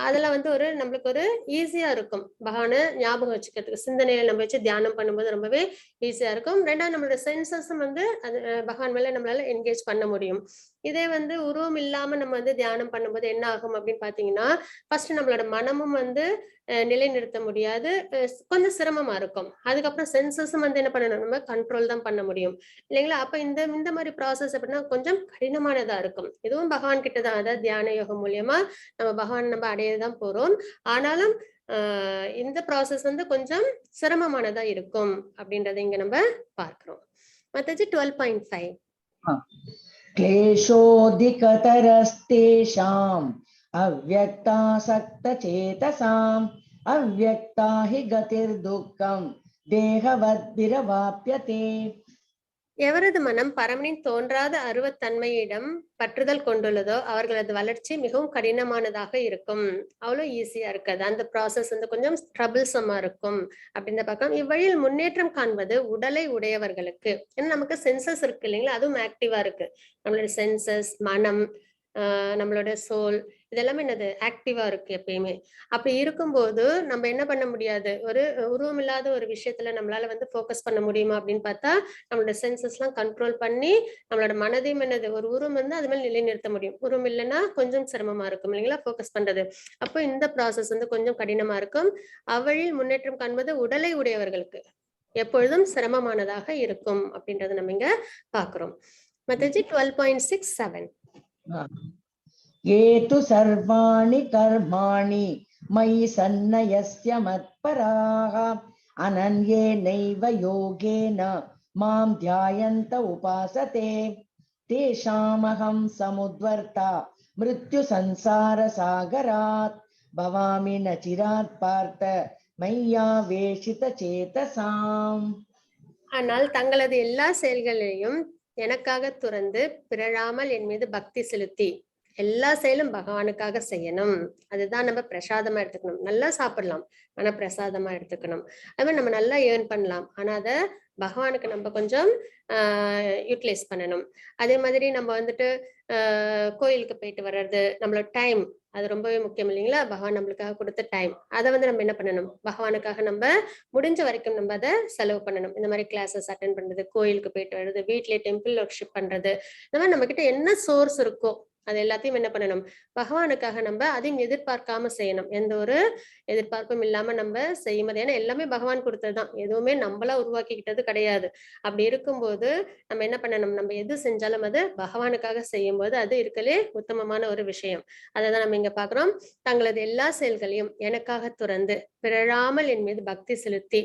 அதெல்லாம் வந்து நம்மளுக்கு ஒரு ஈஸியா இருக்கும் பகவானை ஞாபகம் வச்சுக்கிறதுக்கு. சிந்தனையில நம்ம வச்சு தியானம் பண்ணும்போது ரொம்பவே ஈஸியா இருக்கும். ரெண்டாவது நம்மளோட சென்சஸும் வந்து அது பகவான் மேல நம்மளால என்கேஜ் பண்ண முடியும். இதே வந்து உருவம் இல்லாம நம்ம வந்து தியானம் பண்ணும்போது என்ன ஆகும் அப்படின்னு பாத்தீங்கன்னா, ஃபர்ஸ்ட் நம்மளோட மனமும் வந்து நிலைநிறுத்த முடியாது, கொஞ்சம் சிரமமா இருக்கும். அதுக்கப்புறம் சென்சஸும் வந்து என்ன பண்ணணும், நம்ம கண்ட்ரோல் தான் பண்ண முடியும் இல்லைங்களா. அப்ப இந்த மாதிரி ப்ராசஸ் அப்படின்னா கொஞ்சம் கடினமானதா இருக்கும். இதுவும் பகவான் கிட்டதான், அதாவது தியான யோகம் மூலியமா நம்ம பகவான் நம்ம அடையதான் போறோம். ஆனாலும் இந்த ப்ராசஸ் வந்து கொஞ்சம் சிரமமானதா இருக்கும் அப்படின்றத இங்க நம்ம பார்க்கிறோம். மத்தது 12.5 क्लेशोऽधिकतरस्तेषाम् अव्यक्तासक्तचेतसाम् अव्यक्ता हि गतिर्दुःखं देहवद्भिरवाप्यते. எவரது மனம் பரமனின் தோன்றாத அருவத்தன்மையிடம் பற்றுதல் கொண்டுள்ளதோ அவர்களது வளர்ச்சி மிகவும் கடினமானதாக இருக்கும். அவ்வளவு ஈஸியா இருக்காது. அந்த ப்ராசஸ் வந்து கொஞ்சம் ட்ரபிள்சமா இருக்கும் அப்படின்னு பார்க்கலாம். இவ்வழியில் முன்னேற்றம் காண்பது உடலை உடையவர்களுக்கு. ஏன்னா நமக்கு சென்சஸ் இருக்கு இல்லைங்களா, அதுவும் ஆக்டிவா இருக்கு. நம்மளோட சென்சஸ், மனம், நம்மளோட சோல், இதெல்லாமே என்னது ஆக்டிவா இருக்கு எப்பயுமே. அப்படி இருக்கும்போது நம்ம என்ன பண்ண முடியாது, ஒரு உருவம் இல்லாத ஒரு விஷயத்துல நம்மளால வந்து ஃபோக்கஸ் பண்ண முடியுமா அப்படின்னு பார்த்தா, நம்மளோட சென்சஸ் எல்லாம் கண்ட்ரோல் பண்ணி நம்மளோட மனதையும் என்னது ஒரு உருவம் வந்து அது மேல நிலைநிறுத்த முடியும். உருவம் இல்லைன்னா கொஞ்சம் சிரமமா இருக்கும் இல்லைங்களா ஃபோக்கஸ் பண்றது. அப்போ இந்த ப்ராசஸ் வந்து கொஞ்சம் கடினமா இருக்கும். அவ்வழியில் முன்னேற்றம் காண்பது உடலை உடையவர்களுக்கு எப்பொழுதும் சிரமமானதாக இருக்கும் அப்படின்றத நம்ம இங்க பாக்குறோம். மத்தஜி 12.67 ये तु सर्वाणि कर्माणि मयि सन्नयस्य मत्पराः अनन्येनैव योगेन मां ध्यायन्त उपासते तेषामहं समुद्वर्ता मृत्युसंसारसागरात् भवामि न चिरात् पार्थ मय्यावेशितचेतसाम्. ஆனால் தங்களது எல்லா செயல்களையும் எனக்காக துறந்து பிறழாமல் என் மீது பக்தி செலுத்தி எல்லா செயலும் பகவானுக்காக செய்யணும். அதுதான் நம்ம பிரசாதமா எடுத்துக்கணும். நல்லா சாப்பிடலாம், ஆனா பிரசாதமா எடுத்துக்கணும். அது மாதிரி நம்ம நல்லா ஏர்ன் பண்ணலாம், ஆனா அதை பகவானுக்கு நம்ம கொஞ்சம் யூட்டிலைஸ் பண்ணணும். அதே மாதிரி நம்ம வந்துட்டு கோயிலுக்கு போயிட்டு வர்றது, நம்மளோட டைம் அது ரொம்பவே முக்கியம் இல்லைங்களா. பகவான் நம்மளுக்காக கொடுத்த டைம் அதை வந்து நம்ம என்ன பண்ணணும், பகவானுக்காக நம்ம முடிஞ்ச வரைக்கும் நம்ம அதை செலவு பண்ணணும். இந்த மாதிரி கிளாஸஸ் அட்டென்ட் பண்றது, கோயிலுக்கு போயிட்டு வர்றது, வீட்லயே டெம்பிள் ஒர்ஷிப் பண்றது, இந்த மாதிரி நம்ம கிட்ட என்ன சோர்ஸ் இருக்கோ அது எல்லாத்தையும் என்ன பண்ணணும், பகவானுக்காக நம்ம அதையும் எதிர்பார்க்காம செய்யணும். எந்த ஒரு எதிர்பார்ப்பும் இல்லாம நம்ம செய்யும்போது, ஏன்னா எல்லாமே பகவான் கொடுத்ததுதான், எதுவுமே நம்மளா உருவாக்கிக்கிட்டது கிடையாது. அப்படி இருக்கும்போது நம்ம என்ன பண்ணணும், நம்ம எது செஞ்சாலும் அது பகவானுக்காக செய்யும் போது அது இருக்கலே உத்தமமான ஒரு விஷயம். அதைதான் நம்ம இங்க பாக்குறோம். தங்களது எல்லா செயல்களையும் எனக்காக துறந்து பிறழாமல் என் மீது பக்தி செலுத்தி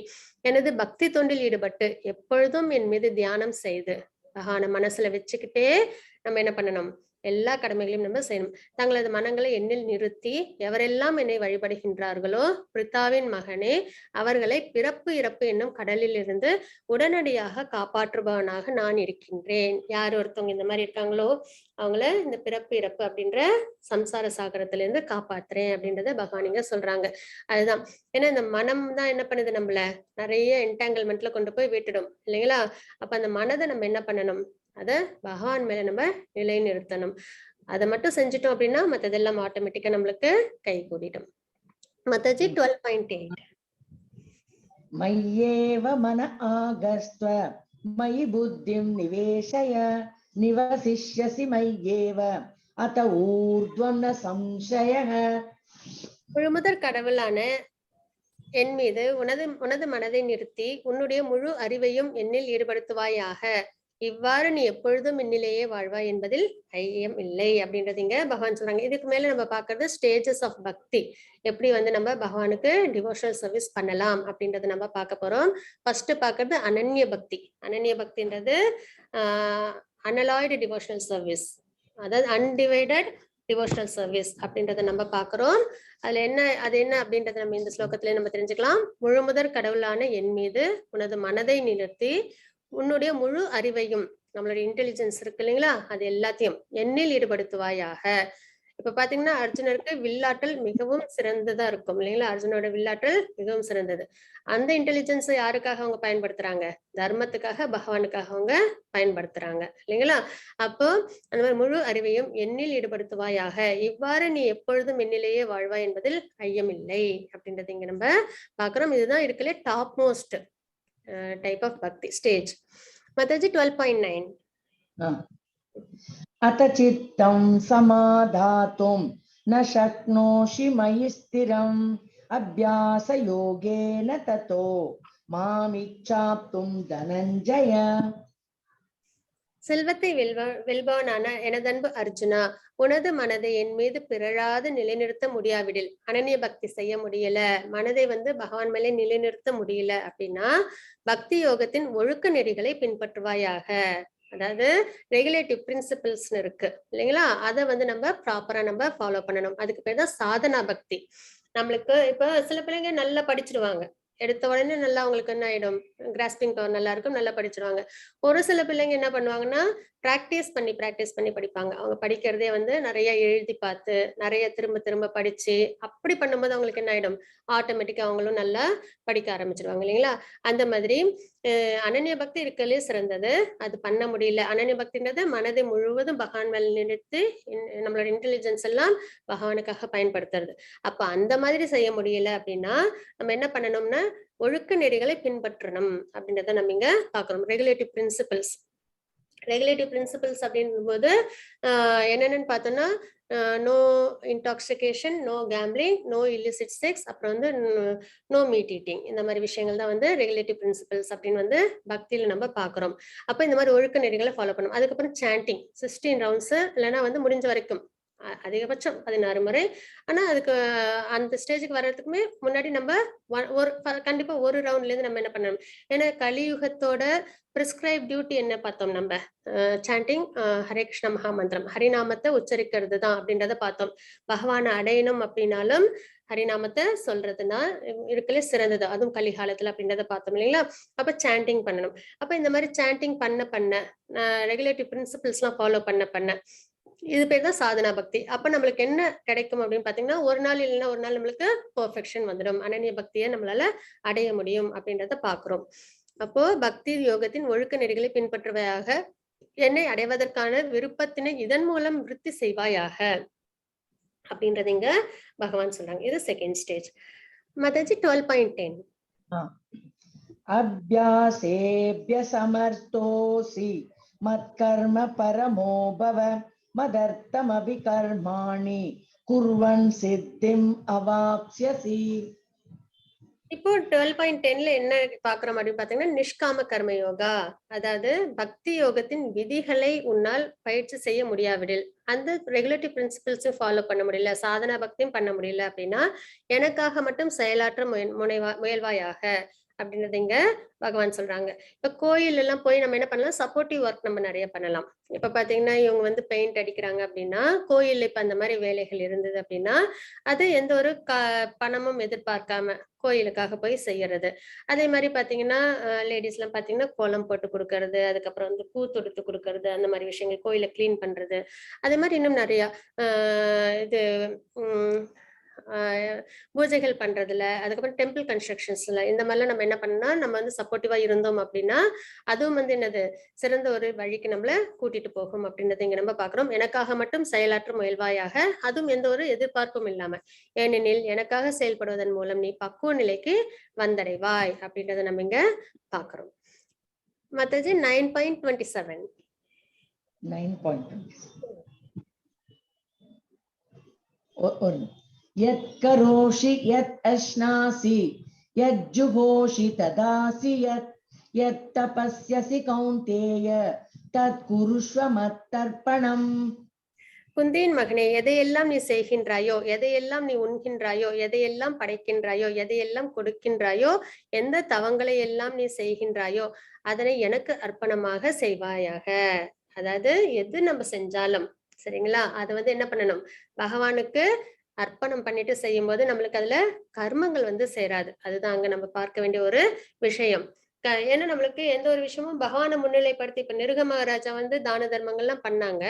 எனது பக்தி தொண்டில் ஈடுபட்டு எப்பொழுதும் என் மீது தியானம் செய்து பகவான மனசுல வச்சுக்கிட்டே நம்ம என்ன பண்ணணும், எல்லா கடமைகளையும் நம்ம செய்யணும். தங்களது மனங்களை எண்ணில் நிறுத்தி எவரெல்லாம் என்னை வழிபடுகின்றார்களோ பிரித்தாவின் மகனே அவர்களை பிறப்பு இறப்பு என்னும் கடலில் இருந்து உடனடியாக காப்பாற்றுபவனாக நான் இருக்கின்றேன். யார் ஒருத்தவங்க இந்த மாதிரி இருக்காங்களோ அவங்கள இந்த பிறப்பு இறப்பு அப்படின்ற சம்சார சாகரத்துல இருந்து காப்பாத்துறேன் அப்படின்றத பகவான் இங்க சொல்றாங்க. அதுதான் ஏன்னா இந்த மனம் தான் என்ன பண்ணுது, நம்மள நிறைய என்டாங்கிள்மெண்ட்ல கொண்டு போய் விட்டுடும் இல்லைங்களா? அப்ப அந்த மனதை நம்ம என்ன பண்ணணும், அத பகவான் மேல நம்ம நிலைநிறுத்தணும். அதை மட்டும் செஞ்சுட்டோம் அப்படின்னா மத்ததெல்லாம் ஆட்டோமேட்டிக்கா நம்மளுக்கு கை கூடிடும். மத்தாஜி 12.8 मय्येव मन आगस्त्व मयि बुद्धिं निवेशय निवसिष्यसि मय्येव अत ऊर्ध्वं न संशयः. முழுமுதற் கடவுளான என் மீது உனது மனதை நிறுத்தி உன்னுடைய முழு அறிவையும் என்னில் ஈடுபடுத்துவாயாக. இவ்வாறு நீ எப்பொழுதும் என்னிலேயே வாழ்வாய் என்பதில் ஐயம் இல்லை அப்படின்றது இங்க பகவான் சொல்றாங்க. இதுக்கு மேல நம்ம பாக்குறது ஸ்டேஜஸ் ஆஃப் பக்தி, எப்படி வந்து நம்ம பகவானுக்கு டிவோஷனல் சர்வீஸ் பண்ணலாம் அப்படின்றத நம்ம பார்க்க போறோம். ஃபர்ஸ்ட் பாக்குறது அனன்ய பக்தி. அனன்ய பக்தின்றது அனலாய்டு டிவோஷனல் சர்வீஸ், அதாவது அன்டிவைடட் டிவோஷனல் சர்வீஸ் அப்படின்றத நம்ம பாக்குறோம். அது என்ன அப்படின்றத நம்ம இந்த ஸ்லோகத்திலே நம்ம தெரிஞ்சுக்கலாம். முழுமுதற் கடவுளான என் மீது உனது மனதை நிறுத்தி உன்னுடைய முழு அறிவையும், நம்மளுடைய இன்டெலிஜென்ஸ் இருக்கு இல்லைங்களா, அது எல்லாத்தையும் என்னில் ஈடுபடுத்துவாயாக. இப்ப பாத்தீங்கன்னா அர்ஜுனருக்கு வில்லாற்றல் மிகவும் சிறந்ததா இருக்கும் இல்லைங்களா? அர்ஜுனோட வில்லாற்றல் மிகவும் சிறந்தது. அந்த இன்டெலிஜென்ஸை யாருக்காக அவங்க பயன்படுத்துறாங்க? தர்மத்துக்காக, பகவானுக்காக அவங்க பயன்படுத்துறாங்க இல்லைங்களா? அப்போ அந்த மாதிரி முழு அறிவையும் என்னில் ஈடுபடுத்துவாயாக. இவ்வாறு நீ எப்பொழுதும் என்னிலேயே வாழ்வாய் என்பதில் ஐயமில்லை அப்படின்றது இங்க நம்ம பாக்குறோம். இதுதான் இருக்கலே top most type of bhakti stage. Mataji 12.9 अत चित्तं समाधातुं न शक्नोषि मयि स्थिरम् अभ्यासयोगेन ततो मामिच्छाप्तुं धनञ्जय. செல்வத்தை வெல்பவனான எனதன்பு அர்ஜுனா, உனது மனதை என் மீது பிறழாது நிலைநிறுத்த முடியாவிடில், அனன்ய பக்தி செய்ய முடியல, மனதை வந்து பகவான் மேலே நிலைநிறுத்த முடியல அப்படின்னா பக்தி யோகத்தின் ஒழுக்க நெறிகளை பின்பற்றுவாயாக. அதாவது ரெகுலேட்டிவ் பிரின்சிபிள்ஸ்னு இருக்கு இல்லைங்களா, அதை வந்து நம்ம ப்ராப்பரா நம்ம ஃபாலோ பண்ணணும். அதுக்கு பேர் தான் சாதனா பக்தி. நம்மளுக்கு இப்ப சில பிள்ளைங்க நல்லா படிச்சிருவாங்க, எடுத்த உடனே நல்லா அவங்களுக்கு என்ன ஆயிடும், கிராஸ்பிங் பவர் நல்லா இருக்கும், நல்லா படிச்சிருவாங்க. ஒரு சில பிள்ளைங்க என்ன பண்ணுவாங்கன்னா பிராக்டிஸ் பண்ணி படிப்பாங்க. அவங்க படிக்கிறதே வந்து நிறைய எழுதி பார்த்து நிறைய திரும்ப திரும்ப படிச்சு அப்படி பண்ணும்போது அவங்களுக்கு என்ன ஆயிடும், ஆட்டோமேட்டிக்கா அவங்களும் நல்லா படிக்க ஆரம்பிச்சிருவாங்க இல்லைங்களா? அந்த மாதிரி அனன்ய பக்தி இருக்கலே சிறந்தது. அது பண்ண முடியல. அனன்ய பக்தின்றது மனதை முழுவதும் பகவான் மேல் நிறுத்தி நம்மளோட இன்டெலிஜென்ஸ் எல்லாம் பகவானுக்காக பயன்படுத்துறது. அப்ப அந்த மாதிரி செய்ய முடியல அப்படின்னா நம்ம என்ன பண்ணணும்னா ஒழுக்க நெறிகளை பின்பற்றணும் அப்படின்றத நம்ம இங்க பாக்குறோம். ரெகுலேட்டிவ் பிரின்சிபிள்ஸ் அப்படின்னும் போது என்னென்னு பார்த்தோம்னா no intoxication, no gambling, no illicit sex, அப்புறம் வந்து நோ மீட் ஈட்டிங். இந்த மாதிரி விஷயங்கள் தான் வந்து ரெகுலேட்டிவ் பிரின்சிபிள்ஸ் அப்படின்னு வந்து பக்தியில நம்ம பாக்குறோம். அப்ப இந்த மாதிரி ஒழுக்க நெறிகளை ஃபாலோ பண்ணணும். அதுக்கப்புறம் சாண்டிங் 16 ரவுண்ட்ஸ், இல்லைன்னா வந்து முடிஞ்ச வரைக்கும் அதிகபட்சம் 16 முறை. ஆனா அதுக்கு அந்த ஸ்டேஜுக்கு வர்றதுக்குமே முன்னாடி நம்ம கண்டிப்பா ஒரு ரவுண்ட்ல இருந்து நம்ம என்ன பண்ணணும், ஏன்னா கலியுகத்தோட பிரிஸ்கிரைப் டியூட்டி என்ன பார்த்தோம் நம்ம, சாண்டிங் ஹரே கிருஷ்ண மகா மந்திரம், ஹரிநாமத்தை உச்சரிக்கிறது தான் அப்படின்றத பார்த்தோம். பகவானை அடையணும் அப்படின்னாலும் ஹரிநாமத்தை சொல்றதுன்னா இருக்கலே சிறந்தது, அதுவும் கலிகாலத்துல அப்படின்றத பார்த்தோம் இல்லைங்களா? அப்ப சாண்டிங் பண்ணணும். அப்ப இந்த மாதிரி சாண்டிங் பண்ண ரெகுலேட்டிவ் பிரின்சிபிள்ஸ் எல்லாம் ஃபாலோ பண்ண இது பேர் தான் சாதனா பக்தி. அப்ப நம்மளுக்கு என்ன கிடைக்கும் அப்படின்னு பாத்தீங்கன்னா, ஒரு நாள் இல்லைன்னா ஒரு நாள் நம்மளுக்கு பெர்ஃபெக்ஷன் வந்துடும், அனன்ய பக்தியை நம்மளால அடைய முடியும் அப்படின்றத பாக்குறோம். அப்போ பக்தி யோகத்தின் ஒழுக்க நெறிகளை பின்பற்றுவையாக, என்னை அடைவதற்கான விருப்பத்தினை இதன் மூலம் விருத்தி செய்வாயாக அப்படின்றது இங்க பகவான் சொல்றாங்க. இது செகண்ட் ஸ்டேஜ். மதாஜி 12.10 அப்யாசேப்ய சமர்த்தோசி மத்கர்ம பரமோ பவ மதர்த்தமபி கர்மாணி குர்வன் சித்திம் அவாப்ஸ்யசி. இப்போ 12.10ல என்ன பாக்குறோம் அப்படின்னு பாத்தீங்கன்னா நிஷ்காம கர்ம யோகா. அதாவது பக்தி யோகத்தின் விதிகளை உன்னால் பயிற்சி செய்ய முடியாவிடில், அந்த ரெகுலேட்டிவ் பிரின்சிபிள்ஸும் ஃபாலோ பண்ண முடியல, சாதனா பக்தியும் பண்ண முடியல அப்படின்னா எனக்காக மட்டும் செயலாற்ற முயல்வாயாக. அப்படின்றத இங்க பகவான் சொல்றாங்க. இப்ப கோயில் எல்லாம் போய் நம்ம என்ன பண்ணலாம், சப்போர்ட்டிவ் ஒர்க் நம்ம நிறைய பண்ணலாம். இப்ப பாத்தீங்கன்னா இவங்க வந்து பெயிண்ட் அடிக்கிறாங்க அப்படின்னா, கோயில்ல இப்ப அந்த மாதிரி வேலைகள் இருந்தது அப்படின்னா, அது எந்த ஒரு பணமும் எதிர்பார்க்காம கோயிலுக்காக போய் செய்யறது. அதே மாதிரி பாத்தீங்கன்னா லேடிஸ் எல்லாம் பாத்தீங்கன்னா கோலம் போட்டு கொடுக்கறது, அதுக்கப்புறம் வந்து பூ தொடுத்து கொடுக்கறது, அந்த மாதிரி விஷயங்கள், கோயிலை கிளீன் பண்றது, அதே மாதிரி இன்னும் நிறைய இது பூஜைகள் பண்றதுல, அதுக்கப்புறம் டெம்பிள் கன்ஸ்ட்ரக்ஷன்ஸ்ல இந்த மாதிரிலாம் நம்ம என்ன பண்ணா நம்ம வந்து சப்போர்ட்டிவா இருந்தோம் அப்படின்னா, அதுவும் வந்து என்னது சிறந்த ஒரு வழிக்கு நம்மள கூட்டிட்டு போகும் அப்படின்றத இங்க நம்ம பாக்குறோம். எனக்காக மட்டும் செயலாற்றும் முயல்வாயாக, அதுவும் எந்த ஒரு எதிர்பார்ப்பும் இல்லாம, ஏனெனில் எனக்காக செயல்படுவதன் மூலம் நீ பக்குவ நிலைக்கு வந்தடைவாய் அப்படின்றத நம்ம இங்க பாக்குறோம். மத்தது 9.27. 9.27 यत् करोषि यत् अश्नासि यत् जुहोषि तदासि यत् तपस्यसि कौन्तेय तत् कुरुष्व मत्तर्पणम्. குந்தியின் மகனே, எதையெல்லாம் நீ செய்கின்றாயோ, எதையெல்லாம் நீ உண்கின்றாயோ, எதையெல்லாம் படைக்கின்றாயோ, எதையெல்லாம் கொடுக்கின்றாயோ, எந்த தவங்களை எல்லாம் நீ செய்கின்றாயோ அதனை எனக்கு அர்ப்பணமாக செய்வாயாக. அதாவது எது நம்ம செஞ்சாலும் சரிங்களா, அது வந்து என்ன பண்ணணும், பகவானுக்கு அர்ப்பணம் பண்ணிட்டு செய்யும் போது நம்மளுக்கு அதுல கர்மங்கள் வந்து சேராது. அதுதான் அங்க நம்ம பார்க்க வேண்டிய ஒரு விஷயம். ஏன்னா நம்மளுக்கு எந்த ஒரு விஷயமும் பகவானை முன்னிலைப்படுத்தி, இப்ப நிருக மகாராஜா வந்து தான தர்மங்கள்லாம் பண்ணாங்க.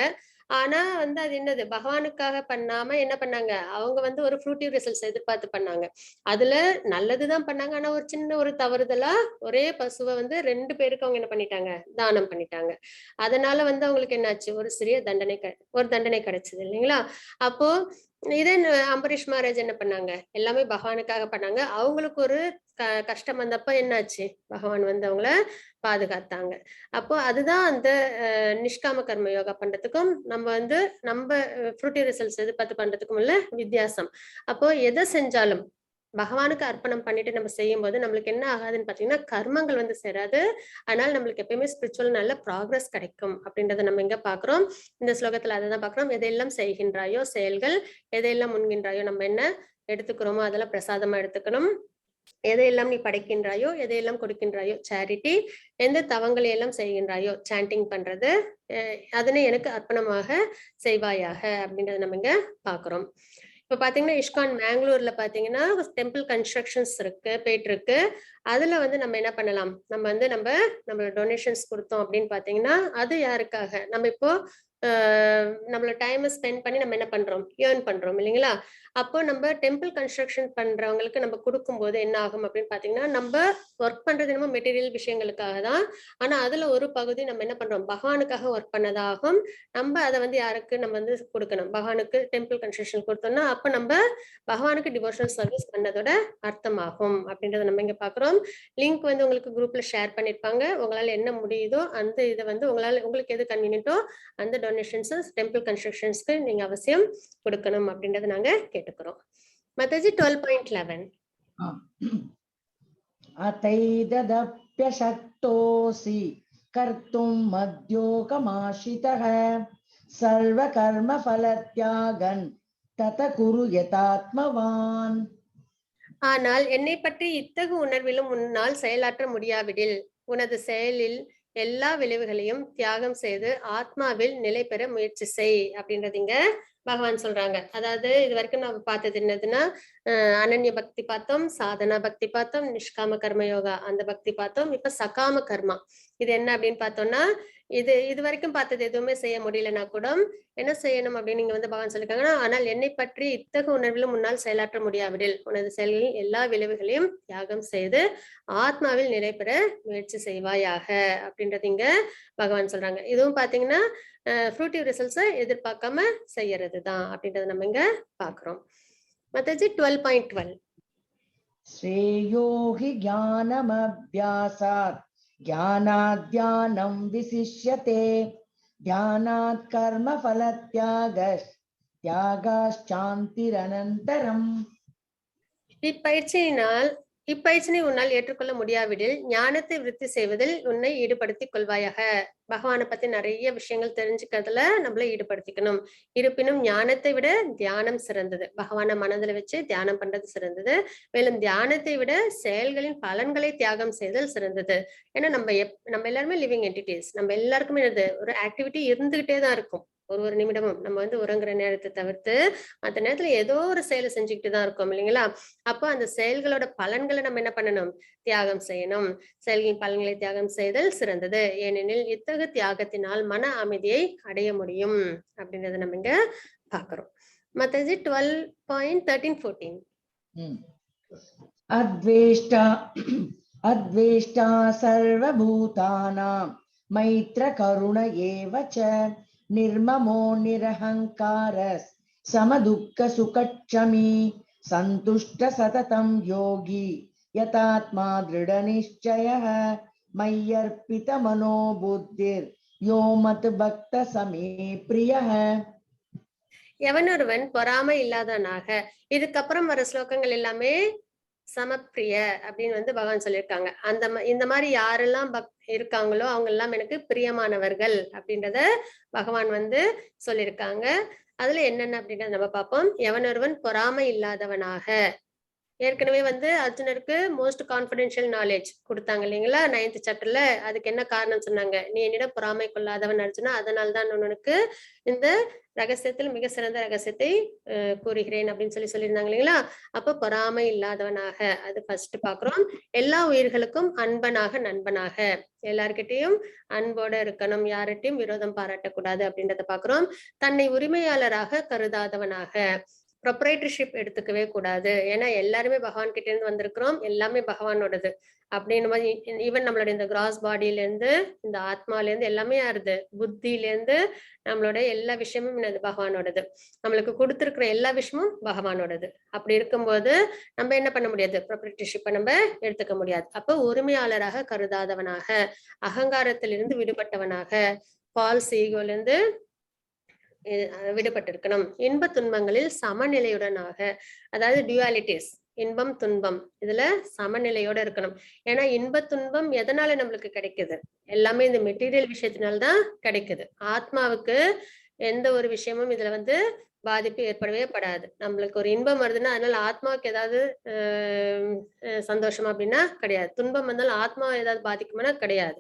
ஆனா வந்து அது என்னது, பகவானுக்காக பண்ணாம என்ன பண்ணாங்க, அவங்க வந்து ஒரு ஃப்ரூட்டிவ் ரிசல்ட்ஸ் எதிர்பார்த்து பண்ணாங்க. அதுல நல்லதுதான் பண்ணாங்க. ஆனா ஒரு சின்ன ஒரு தவறுதலா ஒரே பசுவை வந்து 2 பேருக்கு அவங்க என்ன பண்ணிட்டாங்க, தானம் பண்ணிட்டாங்க. அதனால வந்து அவங்களுக்கு என்னாச்சு, ஒரு சிறிய தண்டனை கிடைச்சது இல்லைங்களா. அப்போ இதே அம்பரீஷ் மகாராஜ் என்ன பண்ணாங்க, எல்லாமே பகவானுக்காக பண்ணாங்க. அவங்களுக்கு ஒரு கஷ்டம் வந்தப்ப என்னாச்சு, பகவான் வந்து அவங்கள பாதுகாத்தாங்க. அப்போ அதுதான் அந்த நிஷ்காம கர்ம யோகா பண்றதுக்கும் நம்ம ஃப்ரூட்டி ரிசல்ட்ஸ் எதிர்பார்த்து பண்றதுக்கும் உள்ள வித்தியாசம். அப்போ எதை செஞ்சாலும் பகவானுக்கு அர்ப்பணம் பண்ணிட்டு நம்ம செய்யும் போது நம்மளுக்கு என்ன ஆகாதுன்னு பாத்தீங்கன்னா, கர்மங்கள் வந்து சேராது. அதனால நம்மளுக்கு எப்பயுமே ஸ்பிரிச்சுவல் நல்ல ப்ராக்ரஸ் கிடைக்கும் அப்படின்றத நம்ம இங்க பாக்குறோம். இந்த ஸ்லோகத்துல அதை தான் பாக்குறோம். எதையெல்லாம் செய்கின்றாயோ செயல்கள், எதையெல்லாம் முன்கின்றாயோ நம்ம என்ன எடுத்துக்கிறோமோ அதெல்லாம் பிரசாதமா எடுத்துக்கணும். எதையெல்லாம் நீ படைக்கின்றாயோ, எதையெல்லாம் கொடுக்கின்றாயோ சேரிட்டி, எந்த தவங்களை எல்லாம் செய்கின்றாயோ சாண்டிங் பண்றது, அதனை எனக்கு அர்ப்பணமாக செய்வாயாக அப்படின்றத நம்ம இங்க பாக்குறோம். இப்ப பாத்தீங்கன்னா இஸ்கான் மேங்களூர்ல பாத்தீங்கன்னா டெம்பிள் கன்ஸ்ட்ரக்ஷன்ஸ் போயிட்டு இருக்கு. அதுல வந்து நம்ம என்ன பண்ணலாம், நம்ம டொனேஷன்ஸ் கொடுத்தோம் அப்படின்னு பாத்தீங்கன்னா, அது யாருக்காக, நம்ம இப்போ நம்மளோட டைமை ஸ்பெண்ட் பண்ணி நம்ம என்ன பண்றோம், ஏர்ன் பண்றோம் இல்லைங்களா. அப்போ நம்ம டெம்பிள் கன்ஸ்ட்ரக்ஷன் பண்றவங்களுக்கு நம்ம கொடுக்கும்போது என்ன ஆகும் அப்படின்னு பாத்தீங்கன்னா, நம்ம ஒர்க் பண்றது என்னமோ மெட்டீரியல் விஷயங்களுக்காக தான். ஆனா அதுல ஒரு பகுதி நம்ம என்ன பண்றோம், பகவானுக்காக ஒர்க் பண்ணதாகும். நம்ம அதை வந்து யாருக்கு நம்ம வந்து கொடுக்கணும், பகவானுக்கு டெம்பிள் கன்ஸ்ட்ரக்ஷன் கொடுத்தோம்னா அப்ப நம்ம பகவானுக்கு டிவோஷனல் சர்வீஸ் பண்ணதோட அர்த்தமாகும் அப்படின்றத நம்ம இங்க பாக்குறோம். லிங்க் வந்து உங்களுக்கு குரூப்ல ஷேர் பண்ணிருப்பாங்க. உங்களால என்ன முடியுதோ அந்த இதை வந்து உங்களுக்கு எது கன்வீனியன்ட்டோ அந்த டொனேஷன்ஸ் டெம்பிள் கன்ஸ்ட்ரக்ஷன்ஸ்க்கு நீங்க அவசியம் கொடுக்கணும் அப்படின்றத நாங்க கேட்டுக்கிறோம். மத்தஜி 12.11 अतैदप्यशक्तोऽसि कर्तुं मद्योगमाश्रितः सर्वकर्मफलत्यागन् तत कुरु यतात्मवान्. ஆனால் என்னை பற்றி இத்தகு உணர்விலும் உன்னால் செயலாற்ற முடியாவிடில் உனது செயலில் எல்லா விளைவுகளையும் தியாகம் செய்து ஆத்மாவில் நிலை பெற முயற்சி செய் அப்படின்றதுங்க பகவான் சொல்றாங்க. அதாவது இது வரைக்கும் நம்ம பார்த்தது என்னதுன்னா, அனன்ய பக்தி பார்த்தோம், சாதனா பக்தி பார்த்தோம், நிஷ்காம கர்ம யோகா அந்த பக்தி பார்த்தோம். இப்ப சகாம கர்மா இது என்ன அப்படின்னு பார்த்தோம்னா, இது வரைக்கும் பார்த்தது எதுவுமே செய்ய முடியலன்னா கூட என்ன செய்யணும் அப்படின்னு நீங்க வந்து பகவான் சொல்லிருக்காங்கன்னா, ஆனால் என்னை பற்றி இத்தகு உணர்விலும் முன்னால் செயலாற்ற முடியாவிடில் உனது செயல்களில் எல்லா விளைவுகளையும் தியாகம் செய்து ஆத்மாவில் நிலை பெற முயற்சி செய்வாயாக அப்படின்றது இங்க பகவான் சொல்றாங்க. இதுவும் பாத்தீங்கன்னா ஃப்ரூட்டிவ் ரிசல்ட்ஸை எதிர்பார்க்காம செய்யறதுதான் அப்படின்றத நம்ம இங்க பாக்குறோம். மத்தஜி 12.12 श्रेयो हि ज्ञानमभ्यासात् ज्ञानाद् विशिष्यते ध्यानात् कर्मफलत्यागाश्चान्तिरनन्तरम्. இப்பயிற்சியினால் இப்பயிற்சினை உன்னால் ஏற்றுக்கொள்ள முடியாவிடில் ஞானத்தை விருத்தி செய்வதில் உன்னை ஈடுபடுத்திக் கொள்வாயாக. பகவானை பத்தி நிறைய விஷயங்கள் தெரிஞ்சுக்கிறதுல நம்மள ஈடுபடுத்திக்கணும். இருப்பினும் ஞானத்தை விட தியானம் சிறந்தது. பகவானை மனதில் வச்சு தியானம் பண்றது சிறந்தது. மேலும் தியானத்தை விட செயல்களின் பலன்களை தியாகம் செய்தல் சிறந்தது. ஏன்னா நம்ம எல்லாருமே லிவிங் என்டிட்டிஸ். நம்ம எல்லாருக்குமே ஒரு ஆக்டிவிட்டி இருந்துகிட்டே தான் இருக்கும். ஒரு நிமிடமும் நம்ம உறங்குற நேரத்தை தவிர்த்து அந்த நேரத்துல ஏதோ ஒரு செயலை செஞ்சுக்கிட்டு தான் இருக்கோம் இல்லைங்களா? அப்போ அந்த செயல்களோட பலன்களை நம்ம என்ன பண்ணணும்? தியாகம் செய்யணும். செயல்களின் பலன்களை தியாகம் செய்தல் சிறந்தது. ஏனெனில் இத்தகைய தியாகத்தினால் மன அமைதியை அடைய முடியும் அப்படின்றத நம்ம இங்க பாக்குறோம். மத்தது 12.13-14. அத்வேஷ்டா அத்வேஷ்டா சர்வபூதானாம் மைத்ர கருண ஏவச்ச நிர்மமோ நிரஹங்காரஸ் சமதுக்க சுகட்சமி சந்துஷ்ட சததம் யோகி யதாத்மா திருட நிச்சயः மய்யர்ப்பித மனோ புத்திர் யோமத் பக்த சமே பிரியः. எவனொருவன் பொறாமை இல்லாதவனாக. இதுக்கப்புறம் வர ஸ்லோகங்கள் எல்லாமே சமப்பிரிய அப்படின்னு பகவான் சொல்லியிருக்காங்க. இந்த மாதிரி யாரெல்லாம் இருக்காங்களோ அவங்க எல்லாம் எனக்கு பிரியமானவர்கள் அப்படின்றத பகவான் சொல்லியிருக்காங்க. அதுல என்னென்ன அப்படின்றத நம்ம பார்ப்போம். எவனொருவன் பொறாமை இல்லாதவனாக. ஏற்கனவே அர்ஜுனருக்கு மோஸ்ட் கான்பிடென்ஷியல் நாலேஜ் கொடுத்தாங்க இல்லைங்களா? 9th சாப்டர்ல. அதுக்கு என்ன காரணம் சொன்னாங்க? நீ என்னிடம் பொறாமை கொள்ளாதவன் அர்ஜுனா, அதனால்தான் உனக்கு இந்த ரகசியத்தில் மிக சிறந்த ரகசியத்தை கூறுகிறேன் அப்படின்னு சொல்லியிருந்தாங்க இல்லைங்களா? அப்ப பொறாமை இல்லாதவனாக அது ஃபர்ஸ்ட் பாக்குறோம். எல்லா உயிர்களுக்கும் அன்பனாக நண்பனாக, எல்லார்கிட்டையும் அன்போட இருக்கணும், யார்கிட்டையும் விரோதம் பாராட்டக்கூடாது அப்படின்றத பாக்குறோம். தன்னை உரிமையாளராக கருதாதவனாக, ப்ரொப்ரைட்டர்ஷிப் எடுத்துக்கவே கூடாது. ஏன்னா எல்லாருமே பகவான் கிட்ட இருந்து வந்திருக்கிறோம், எல்லாமே பகவானோடது அப்படின்னு மாதிரி. ஈவன் நம்மளோட இந்த கிராஸ் பாடியில இருந்து, இந்த ஆத்மால இருந்து எல்லாமே யாருது? புத்தியில இருந்து நம்மளோட எல்லா விஷயமும் என்னது? பகவானோடது. நம்மளுக்கு கொடுத்திருக்கிற எல்லா விஷயமும் பகவானோடது. அப்படி இருக்கும்போது நம்ம என்ன பண்ண முடியாது? ப்ரொப்ரைட்டர்ஷிப்பை நம்ம எடுத்துக்க முடியாது. அப்போ உரிமையாளராக கருதாதவனாக, அகங்காரத்திலிருந்து விடுபட்டவனாக, ஃபால்ஸ் ஈகோல இருந்து விடுபட்டிருக்கணும். இன்ப துன்பங்களில் சமநிலையுடனாக, அதாவது டியூவாலிட்டிஸ், இன்பம் துன்பம், இதுல சமநிலையோட இருக்கணும். ஏன்னா இன்ப துன்பம் எதனால நம்மளுக்கு கிடைக்குது? எல்லாமே இந்த மெட்டீரியல் விஷயத்தினால்தான் கிடைக்குது. ஆத்மாவுக்கு எந்த ஒரு விஷயமும் இதுல பாதிப்பு ஏற்படவே படாது. நம்மளுக்கு ஒரு இன்பம் வருதுன்னா அதனால ஆத்மாவுக்கு ஏதாவது சந்தோஷமா அப்படின்னா கிடையாது. துன்பம் வந்தாலும் ஆத்மா ஏதாவது பாதிக்குமானா கிடையாது.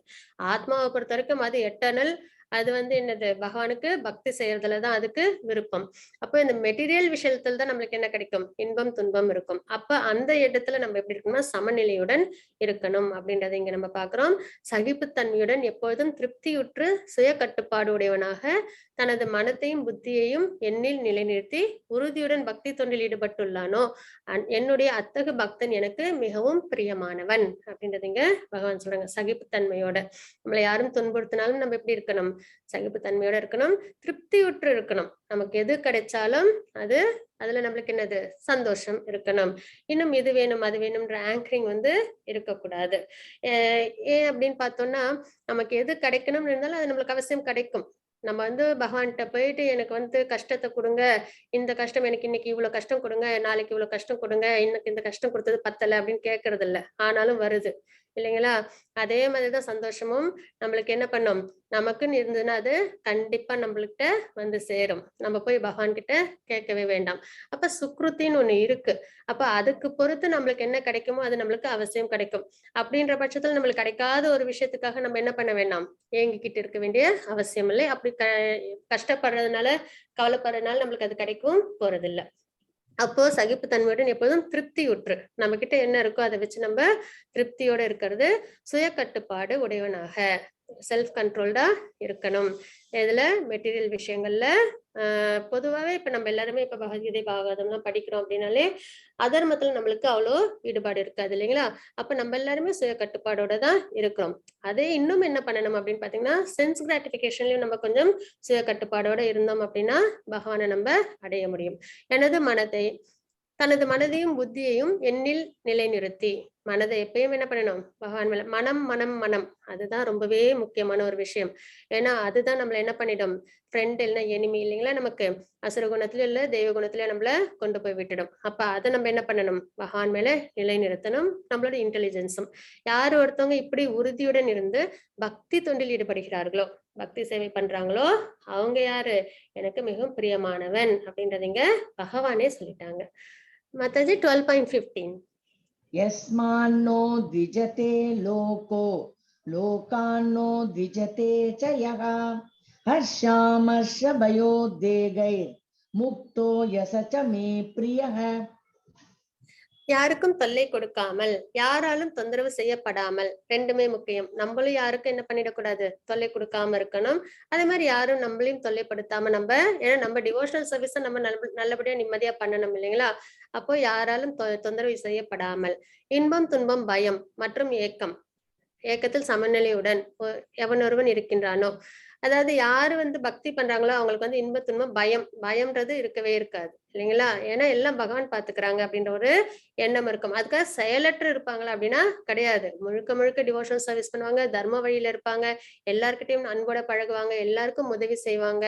ஆத்மாவை பொறுத்த வரைக்கும் அது எட்டர்னல். அது என்னது? பகவானுக்கு பக்தி செய்யறதுலதான் அதுக்கு விருப்பம். அப்போ இந்த மெட்டீரியல் விஷயத்துல தான் நம்மளுக்கு என்ன கிடைக்கும்? இன்பம் துன்பம் இருக்கும். அப்ப அந்த இடத்துல நம்ம எப்படி இருக்கணும்னா சமநிலையுடன் இருக்கணும் அப்படின்றத இங்க நம்ம பாக்குறோம். சகிப்புத்தன்மையுடன் எப்பொழுதும் திருப்தியுற்று சுய கட்டுப்பாடு உடையவனாக தனது மனத்தையும் புத்தியையும் எண்ணில் நிலைநிறுத்தி உறுதியுடன் பக்தி தொண்டில் ஈடுபட்டுள்ளானோ என்னுடைய அத்தகு பக்தன் எனக்கு மிகவும் பிரியமானவன் அப்படின்றது இங்க பகவான் சொல்றாங்க. சகிப்புத்தன்மையோட, நம்மளை யாரும் துன்புறுத்தினாலும் நம்ம எப்படி இருக்கணும்? சகிப்புத்தன்மையோட இருக்கணும், திருப்தியுற்று இருக்கணும். நமக்கு எது கிடைச்சாலும் அதுல நம்மளுக்கு என்னது? சந்தோஷம் இருக்கணும். இன்னும் இது வேணும் அது வேணும்ன்ற ஆங்கரிங் இருக்கக்கூடாது. ஏன் அப்படின்னு பார்த்தோம்னா, நமக்கு எது கிடைக்கணும்னு இருந்தாலும் அது நம்மளுக்கு அவசியம் கிடைக்கும். நம்ம பகவான்கிட்ட போயிட்டு எனக்கு கஷ்டத்தை கொடுங்க, இந்த கஷ்டம் எனக்கு இன்னைக்கு இவ்வளவு கஷ்டம் கொடுங்க, நாளைக்கு இவ்வளவு கஷ்டம் கொடுங்க, இன்னைக்கு இந்த கஷ்டம் கொடுத்தது பத்தல அப்படின்னு கேட்கறது இல்ல. ஆனாலும் வருது இல்லைங்களா? அதே மாதிரிதான் சந்தோஷமும் நம்மளுக்கு என்ன பண்ணும்? நமக்குன்னு இருந்ததுன்னா அது கண்டிப்பா நம்மள்கிட்ட சேரும். நம்ம போய் பகவான் கிட்ட கேட்கவே வேண்டாம். அப்ப சுக்ருத்தின்னு ஒண்ணு இருக்கு. அப்ப அதுக்கு பொறுத்து நம்மளுக்கு என்ன கிடைக்குமோ அது நம்மளுக்கு அவசியம் கிடைக்கும். அப்படின்ற பட்சத்துல நம்மளுக்கு கிடைக்காத ஒரு விஷயத்துக்காக நம்ம என்ன பண்ண வேண்டாம்? ஏங்கிக்கிட்டு இருக்க வேண்டிய அவசியம் இல்லை. அப்படி கஷ்டப்படுறதுனால, கவலைப்படுறதுனால நம்மளுக்கு அது கிடைக்கும் போறதில்லை. அப்போ சகிப்புத்தன்மையுடன் எப்போதும் திருப்தியுற்று, நம்ம கிட்ட என்ன இருக்கோ அதை வச்சு நம்ம திருப்தியோட இருக்கிறது. சுய கட்டுப்பாடு உடையவனாக, செல்ஃப் கண்ட்ரோல்டா இருக்கணும். இதுல மெட்டீரியல் விஷயங்கள்ல பொதுவாகவே இப்ப நம்ம எல்லாருமே இப்ப பகவத்கீதை பாகவதம்லாம் படிக்கிறோம் அப்படின்னாலே அதர்மத்துல நம்மளுக்கு அவ்வளோ ஈடுபாடு இருக்காது இல்லைங்களா? அப்ப நம்ம எல்லாருமே சுய கட்டுப்பாடோட தான் இருக்கிறோம். அதே இன்னும் என்ன பண்ணணும் அப்படின்னு பாத்தீங்கன்னா, சென்ஸ் கிராட்டிபிகேஷன்லயும் நம்ம கொஞ்சம் சுய கட்டுப்பாடோட இருந்தோம் அப்படின்னா பகவானை நம்ம அடைய முடியும். எனது மனத்தை தனது மனதையும் புத்தியையும் எண்ணில் நிலைநிறுத்தி. மனதை எப்பயும் என்ன பண்ணணும்? பகவான் மேல மனம் மனம் மனம் அதுதான் ரொம்பவே முக்கியமான ஒரு விஷயம். ஏன்னா அதுதான் நம்மள என்ன பண்ணிடும்? ஃப்ரெண்ட் இல்லைன்னா எனிமி இல்லைங்களா நமக்கு? அசுர குணத்திலயும் இல்ல தெய்வ குணத்திலயும் நம்மள கொண்டு போய் விட்டுடும். அப்ப அதை நம்ம என்ன பண்ணணும்? பகவான் மேல நிலைநிறுத்தணும். நம்மளோட இன்டெலிஜென்ஸும். யார் ஒருத்தவங்க இப்படி உறுதியுடன் இருந்து பக்தி தொண்டில் ஈடுபடுகிறார்களோ, பக்தி சேவை பண்றாங்களோ, அவங்க யாரு? எனக்கு மிகவும் பிரியமானவன் அப்படின்றதைங்க பகவானே சொல்லிட்டாங்க. மத்தது 12.15. यस्मान्नो द्विजते लोको लोकान्नो द्विजते च यः हर्षामर्षभयोद्वेगैर्मुक्तो यस च मे प्रियः. யாருக்கும் தொல்லை கொடுக்காமல், யாராலும் தொந்தரவு செய்யப்படாமல், ரெண்டுமே முக்கியம். நம்மளும் யாருக்கும் என்ன பண்ணிடக்கூடாது? தொல்லை கொடுக்காம இருக்கணும். அதே மாதிரி யாரும் நம்மளையும் தொல்லைப்படுத்தாம ஏன்னா நம்ம டிவோஷனல் சர்வீஸை நம்ம நல்லபடியா நிம்மதியா பண்ணணும் இல்லைங்களா? அப்போ யாராலும் தொந்தரவு செய்யப்படாமல், இன்பம் துன்பம் பயம் மற்றும் ஏக்கம், ஏக்கத்தில் சமநிலையுடன் எவனொருவன் இருக்கின்றானோ, அதாவது யாரு பக்தி பண்றாங்களோ அவங்களுக்கு இன்ப துன்பம் பயம்ன்றது இருக்கவே இருக்காது இல்லைங்களா? ஏன்னா எல்லாம் பகவான் பாத்துக்கிறாங்க அப்படின்ற ஒரு எண்ணம் இருக்கும். அதுக்காக செயலற்று இருப்பாங்களா அப்படின்னா கிடையாது. முழுக்க முழுக்க டிவோஷனல் சர்வீஸ் பண்ணுவாங்க, தர்ம வழியில இருப்பாங்க, எல்லார்கிட்டையும் அன்போட பழகுவாங்க, எல்லாருக்கும் உதவி செய்வாங்க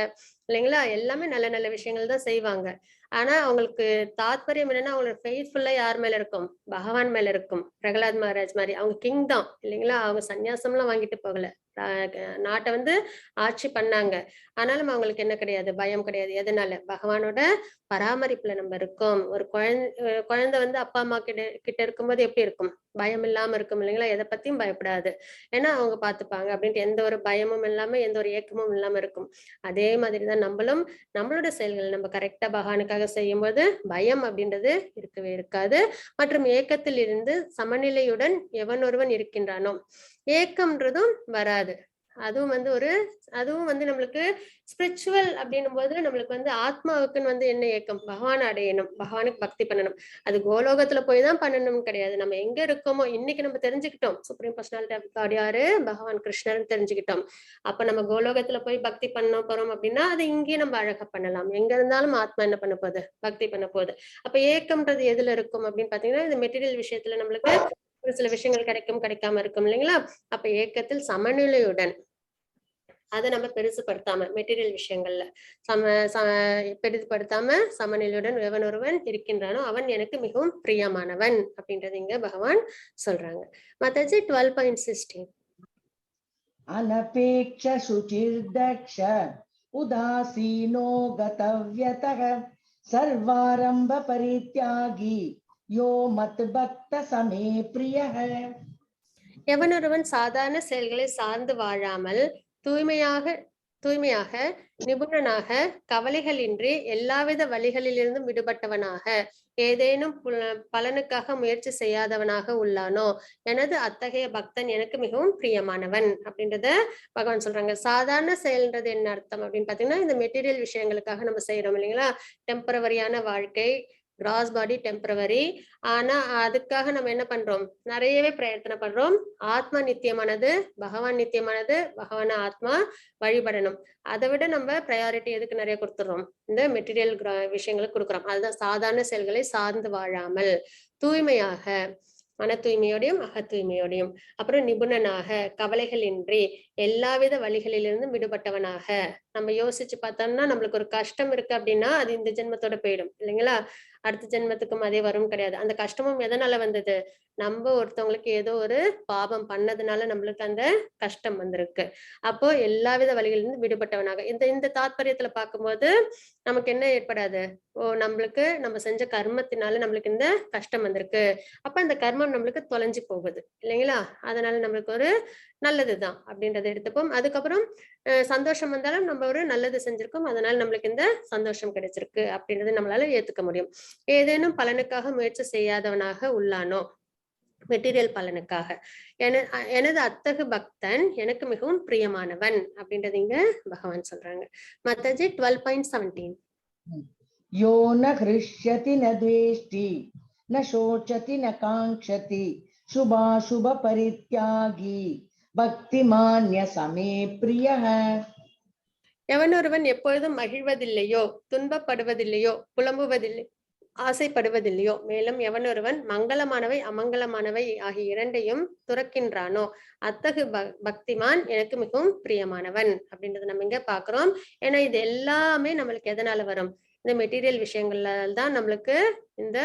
இல்லைங்களா? எல்லாமே நல்ல நல்ல விஷயங்கள் தான் செய்வாங்க. ஆனா அவங்களுக்கு தாத்பரியம் என்னன்னா அவங்களோட ஃபெய்த்ஃபுல்லா யார் மேல இருக்கும்? பகவான் மேல இருக்கும். பிரகலாத் மகாராஜ் மாதிரி அவங்க கிங் தான் இல்லைங்களா? அவங்க சன்னியாசம் எல்லாம் வாங்கிட்டு போகல, நாட்டை ஆட்சி பண்ணாங்க. ஆனாலும் அவங்களுக்கு என்ன கிடையாது? பயம் கிடையாது. எதனால? பகவானோட பராமரிப்புல நம்ம இருக்கோம். ஒரு குழந்தை அப்பா அம்மா கிட்ட இருக்கும்போது எப்படி இருக்கும்? பயம் இல்லாம இருக்கும் இல்லைங்களா? எதை பத்தியும் பயப்படாது. ஏன்னா அவங்க பாத்துப்பாங்க அப்படின்ட்டு எந்த ஒரு பயமும் இல்லாம எந்த ஒரு ஏக்கமும் இல்லாம இருக்கும். அதே மாதிரிதான் நம்மளும் நம்மளோட செயல்கள் நம்ம கரெக்டா பகவானுக்காக செய்யும் போது பயம் அப்படின்றது இருக்கவே இருக்காது. மற்றும் ஏக்கத்தில் இருந்து சமநிலையுடன் எவனொருவன் இருக்கின்றானோ, ஏக்கம்ன்றதும் வராது. அதுவும் அதுவும் நம்மளுக்கு ஸ்பிரிச்சுவல் அப்படின்னும் போது நம்மளுக்கு ஆத்மாவுக்குன்னு என்ன ஏக்கம்? பகவான் அடையணும், பகவானுக்கு பக்தி பண்ணணும். அது கோலோகத்துல போய் தான் பண்ணணும்னு கிடையாது. நம்ம எங்க இருக்கோமோ, இன்னைக்கு நம்ம தெரிஞ்சுக்கிட்டோம் சுப்ரீம் பர்சனாலிட்டி ஆஃப் காட் யாரு? பகவான் கிருஷ்ணர்னு தெரிஞ்சுக்கிட்டோம். அப்ப நம்ம கோலோகத்துல போய் பக்தி பண்ண போறோம் அப்படின்னா அதை இங்கேயே நம்ம அழகா பண்ணலாம். எங்க இருந்தாலும் ஆத்மா என்ன பண்ண போகுது? பக்தி பண்ண போகுது. அப்ப ஏக்கம்ன்றது எதுல இருக்கும் அப்படின்னு பாத்தீங்கன்னா, இந்த மெட்டீரியல் விஷயத்துல நம்மளுக்கு ஒரு சில விஷயங்கள் கிடைக்கும், கிடைக்காம இருக்கும் இல்லைங்களா? அப்ப ஏக்கத்தில் சமநிலையுடன், அதை நம்ம பெருசுபடுத்தாம மெட்டீரியல் விஷயங்கள்ல பெரிதுபடுத்தாம சமநிலையுடன் எவனொருவன் இருக்கின்றானோ அவன் எனக்கு மிகவும் பிரியமானவன் அப்படின்றது இங்க பகவான் சொல்றாங்க. மத்தது 12.16. अनपेक्ष शुचिर्दक्ष उदासीनो गतव्यतः सर्वारंभ परित्यागी यो मद्भक्त समे प्रियः. எவனொருவன் சாதாரண செயல்களை சார்ந்து வாழாமல் தூய்மையாக நிபுணனாக கவலைகளின்றி எல்லாவித வழிகளிலிருந்தும் விடுபட்டவனாக ஏதேனும் பலனுக்காக முயற்சி செய்யாதவனாக உள்ளானோ எனது அத்தகைய பக்தன் எனக்கு மிகவும் பிரியமானவன் அப்படின்றத பகவான் சொல்றாங்க. சாதாரண செயல்ன்றது என்ன அர்த்தம் அப்படின்னு பாத்தீங்கன்னா, இந்த மெட்டீரியல் விஷயங்களுக்காக நம்ம செய்யறோம் இல்லைங்களா? டெம்பரவரியான வாழ்க்கை, கிராஸ் பாடி டெம்பரவரி. ஆனா அதுக்காக நம்ம என்ன பண்றோம்? நிறையவே பிரயத்தனை பண்றோம். ஆத்மா நித்தியமானது, பகவான் நித்தியமானது, பகவான ஆத்மா வழிபடணும். அதை விட நம்ம ப்ரையாரிட்டி எதுக்கு நிறைய கொடுத்துறோம்? இந்த மெட்டீரியல் விஷயங்களுக்கு கொடுக்குறோம். அதுதான் சாதாரண செயல்களை சார்ந்து வாழாமல் தூய்மையாக, மன தூய்மையோடையும் அக தூய்மையோடையும், அப்புறம் நிபுணனாக, கவலைகள் இன்றி எல்லாவித வழிகளிலிருந்தும் விடுபட்டவனாக. நம்ம யோசிச்சு பார்த்தோம்னா நம்மளுக்கு ஒரு கஷ்டம் இருக்கு அப்படின்னா அது இந்த ஜென்மத்தோட போயிடும் இல்லைங்களா? அடுத்த ஜென்மத்துக்கும் அதே வரும் கிடையாது. அந்த கஷ்டமும் எதனால வந்தது? நம்ம ஒருத்தவங்களுக்கு ஏதோ ஒரு பாவம் பண்ணதுனால நம்மளுக்கு அந்த கஷ்டம் வந்திருக்கு. அப்போ எல்லாவித வழிகளிலிருந்து விடுபட்டவனாக இந்த தாத்பரியத்துல பார்க்கும்போது நமக்கு என்ன ஏற்படாது? நம்மளுக்கு நம்ம செஞ்ச கர்மத்தினால நம்மளுக்கு இந்த கஷ்டம் வந்திருக்கு. அப்ப அந்த கர்மம் நம்மளுக்கு தொலைஞ்சு போகுது இல்லைங்களா? அதனால நம்மளுக்கு ஒரு நல்லதுதான் அப்படின்றத எடுத்துப்போம். அதுக்கப்புறம் சந்தோஷம் வந்தாலும் நம்ம ஒரு நல்லது செஞ்சிருக்கோம், அதனால நம்மளுக்கு இந்த சந்தோஷம் கிடைச்சிருக்கு அப்படின்றத நம்மளால ஏத்துக்க முடியும். ஏதேனும் பலனுக்காக முயற்சி செய்யாதவனாக உள்ளானோ, மெட்டீரியல் பலனுக்காக எனது அத்தகு பக்தன் எனக்கு மிகவும் பிரியமானவன் அப்படின்றது இங்க பகவான் சொல்றாங்க. மத்தது 12.17. யோ ந ஹ்ருஷ்யதி ந த்வேஷ்டி ந சோச்சதி ந காங்க்ஷதி சுபாசுப பரித்யாகி பக்திமான்ய சமே பிரியஹ. எவனொருவன் எப்பொழுதும் மகிழ்வதில்லையோ, துன்பப்படுவதில்லையோ, புலம்புவதில்லை ஆசைப்படுவதில்லையோ, மேலும் எவனொருவன் மங்களமானவை அமங்கலமானவை ஆகிய இரண்டையும் துறக்கின்றானோ அத்தகு பக்திமான் எனக்கு மிகவும் பிரியமானவன் அப்படின்றத நம்ம இங்க பாக்குறோம். ஏன்னா இது எல்லாமே நம்மளுக்கு எதனால வரும்? இந்த மெட்டீரியல் விஷயங்கள்ல தான் நம்மளுக்கு இந்த